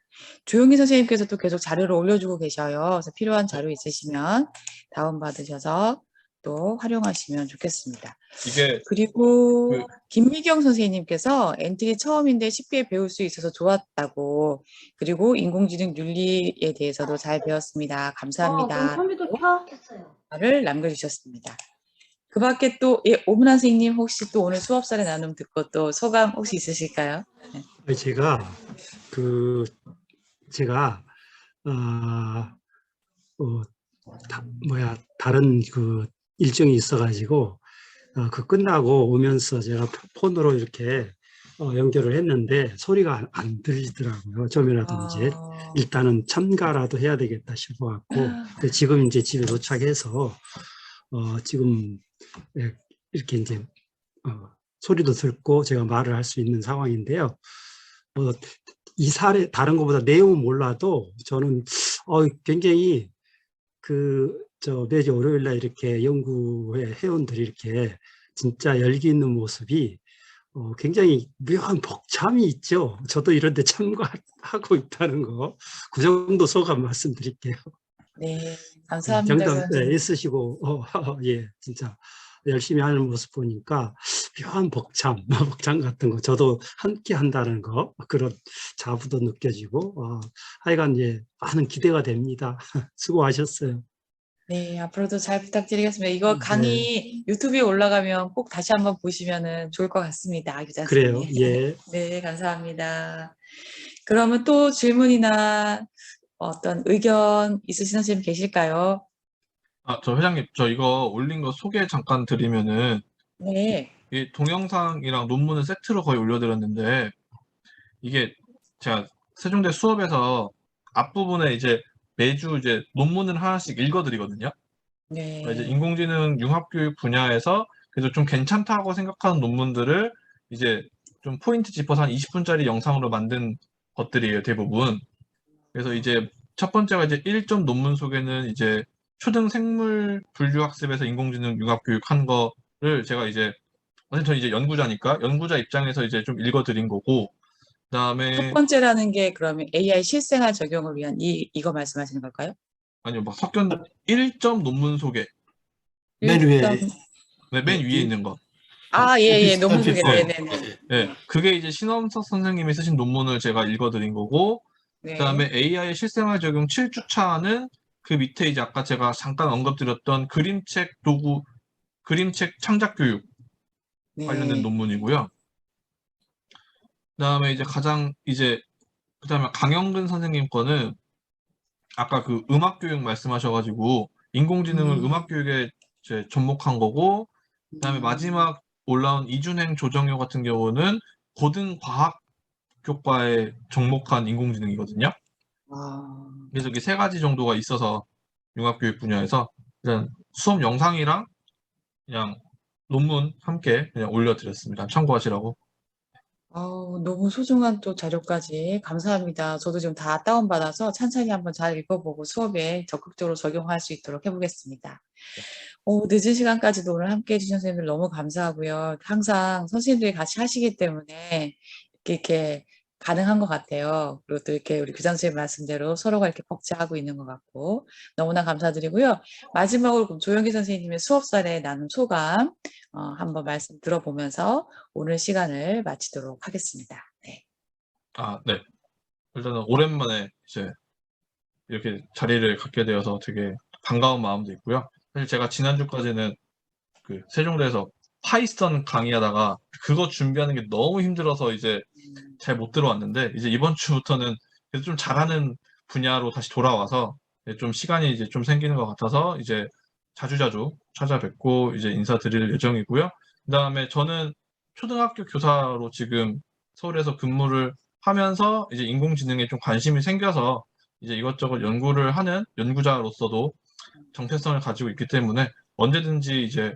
S1: 조용히 선생님께서 또 계속 자료를 올려주고 계셔요. 그래서 필요한 자료 있으시면 다운받으셔서 또 활용하시면 좋겠습니다.
S2: 이게
S1: 그리고
S2: 그
S1: 김미경 선생님께서 엔트리 처음인데 쉽게 배울 수 있어서 좋았다고, 그리고 인공지능 윤리에 대해서도 잘 배웠습니다. 감사합니다.
S12: 컴퓨터 켰어요.
S1: 를 남겨주셨습니다. 그 밖에 또, 예, 오문환 선생님 혹시 또 오늘 수업 사례 나눔 듣고 또 소감 혹시 있으실까요? 네.
S12: 제가 다른 일정이 있어가지고 그 끝나고 오면서 제가 폰으로 이렇게 연결을 했는데 소리가 안 들리더라고요. 좀이라도 이제 일단은 참가라도 해야 되겠다 싶어갖고 지금 이제 집에 도착해서 지금 이렇게 이제 소리도 듣고 제가 말을 할 수 있는 상황인데요. 이 사례 다른 것보다 내용은 몰라도 저는 굉장히 매주 월요일 날 이렇게 연구회 회원들이 이렇게 진짜 열기 있는 모습이 굉장히 묘한 벅참이 있죠. 저도 이런 데 참가하고 있다는 거. 그 정도 소감 말씀드릴게요.
S1: 네, 감사합니다.
S12: 정답 있으시고, 예, 진짜 열심히 하는 모습 보니까 묘한 벅참 같은 거, 저도 함께 한다는 거, 그런 자부도 느껴지고, 하여간 예, 많은 기대가 됩니다. 수고하셨어요.
S1: 네, 앞으로도 잘 부탁드리겠습니다. 이거 강의 유튜브에 올라가면 꼭 다시 한번 보시면 좋을 것 같습니다. 유자
S12: 그래요,
S1: 선생님.
S12: 예.
S1: 네, 감사합니다. 그러면 또 질문이나 어떤 의견 있으신 선생님 계실까요?
S2: 저 회장님, 저 이거 올린 거 소개 잠깐 드리면은,
S1: 네.
S2: 이 동영상이랑 논문을 세트로 거의 올려드렸는데, 이게 제가 세종대 수업에서 앞부분에 이제 매주 이제 논문을 하나씩 읽어드리거든요.
S1: 네.
S2: 이제 인공지능 융합교육 분야에서 그래도 좀 괜찮다고 생각하는 논문들을 이제 좀 포인트 짚어서 한 20분짜리 영상으로 만든 것들이에요, 대부분. 그래서 이제 첫 번째가 이제 1점 논문 소개는 이제 초등 생물 분류 학습에서 인공지능 융합 교육한 거를 제가 이제 어쨌든 저 이제 연구자니까 연구자 입장에서 이제 좀 읽어드린 거고, 그다음에
S1: 첫 번째라는 게 그러면 AI 실생활 적용을 위한 이거 말씀하시는 걸까요?
S2: 아니요, 막 석견 1점 논문 소개.
S11: 맨 위에.
S2: 네, 맨 위에 있는 거.
S1: 예, 논문 소개.
S2: 네.
S1: 네네네.
S2: 네, 그게 이제 신원석 선생님이 쓰신 논문을 제가 읽어드린 거고,
S1: 네.
S2: 그다음에 AI 실생활 적용 7주차는 그 밑에 이제 아까 제가 잠깐 언급드렸던 그림책 창작 교육 관련된 논문이고요. 그다음에 이제 그다음에 강영근 선생님 거는 아까 그 음악 교육 말씀하셔가지고 인공지능을 음악 교육에 이제 접목한 거고, 그다음에 마지막 올라온 이준행 조정효 같은 경우는 고등 과학 교과에 접목한 인공지능이거든요. 그래서 이게 3가지 정도가 있어서 융합교육 분야에서 일단 수업 영상이랑 그냥 논문 함께 그냥 올려드렸습니다. 참고하시라고.
S1: 너무 소중한 또 자료까지 감사합니다. 저도 지금 다 다운받아서 찬찬히 한번 잘 읽어보고 수업에 적극적으로 적용할 수 있도록 해보겠습니다. 늦은 시간까지도 오늘 함께 해주신 선생님들 너무 감사하고요. 항상 선생님들이 같이 하시기 때문에 이렇게 가능한 것 같아요. 그리고 또 이렇게 우리 교장 선생님 말씀대로 서로가 이렇게 복제하고 있는 것 같고 너무나 감사드리고요. 마지막으로 그럼 조영기 선생님의 수업사례 나눈 소감 한번 말씀 들어보면서 오늘 시간을 마치도록 하겠습니다. 네.
S2: 네. 일단은 오랜만에 이제 이렇게 자리를 갖게 되어서 되게 반가운 마음도 있고요. 사실 제가 지난주까지는 그 세종대에서 파이썬 강의하다가 그거 준비하는 게 너무 힘들어서 이제 잘 못 들어왔는데 이제 이번 주부터는 그래도 좀 잘하는 분야로 다시 돌아와서 좀 시간이 이제 좀 생기는 것 같아서 이제 자주자주 찾아뵙고 이제 인사드릴 예정이고요. 그다음에 저는 초등학교 교사로 지금 서울에서 근무를 하면서 이제 인공지능에 좀 관심이 생겨서 이제 이것저것 연구를 하는 연구자로서도 정체성을 가지고 있기 때문에 언제든지 이제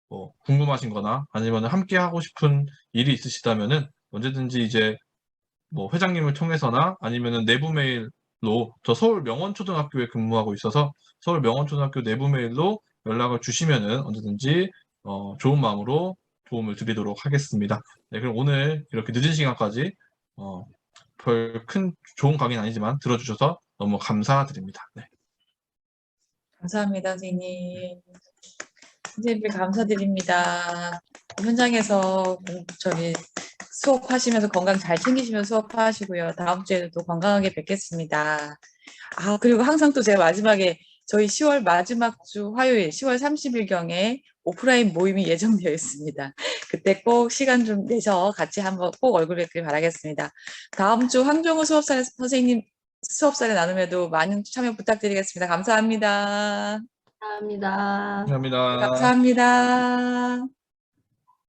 S2: 뭐 궁금하신 거나 아니면 함께 하고 싶은 일이 있으시다면은 언제든지 이제 뭐 회장님을 통해서나 아니면은 내부 메일로 저 서울 명원초등학교에 근무하고 있어서 서울 명원초등학교 내부 메일로 연락을 주시면은 언제든지 좋은 마음으로 도움을 드리도록 하겠습니다. 네, 그럼 오늘 이렇게 늦은 시간까지 별 큰 좋은 강의는 아니지만 들어주셔서 너무 감사드립니다. 네.
S1: 감사합니다, 선생님. 선생님들 감사드립니다. 현장에서 수업하시면서 건강 잘 챙기시면서 수업하시고요. 다음 주에도 또 건강하게 뵙겠습니다. 그리고 항상 또 제가 마지막에 저희 10월 마지막 주 화요일 10월 30일경에 오프라인 모임이 예정되어 있습니다. 그때 꼭 시간 좀 내서 같이 한번 꼭 얼굴 뵙길 바라겠습니다. 다음 주 황종우 수업사례 선생님 수업사례 나눔에도 많은 참여 부탁드리겠습니다. 감사합니다.
S9: 감사합니다.
S2: 감사합니다.
S1: 감사합니다.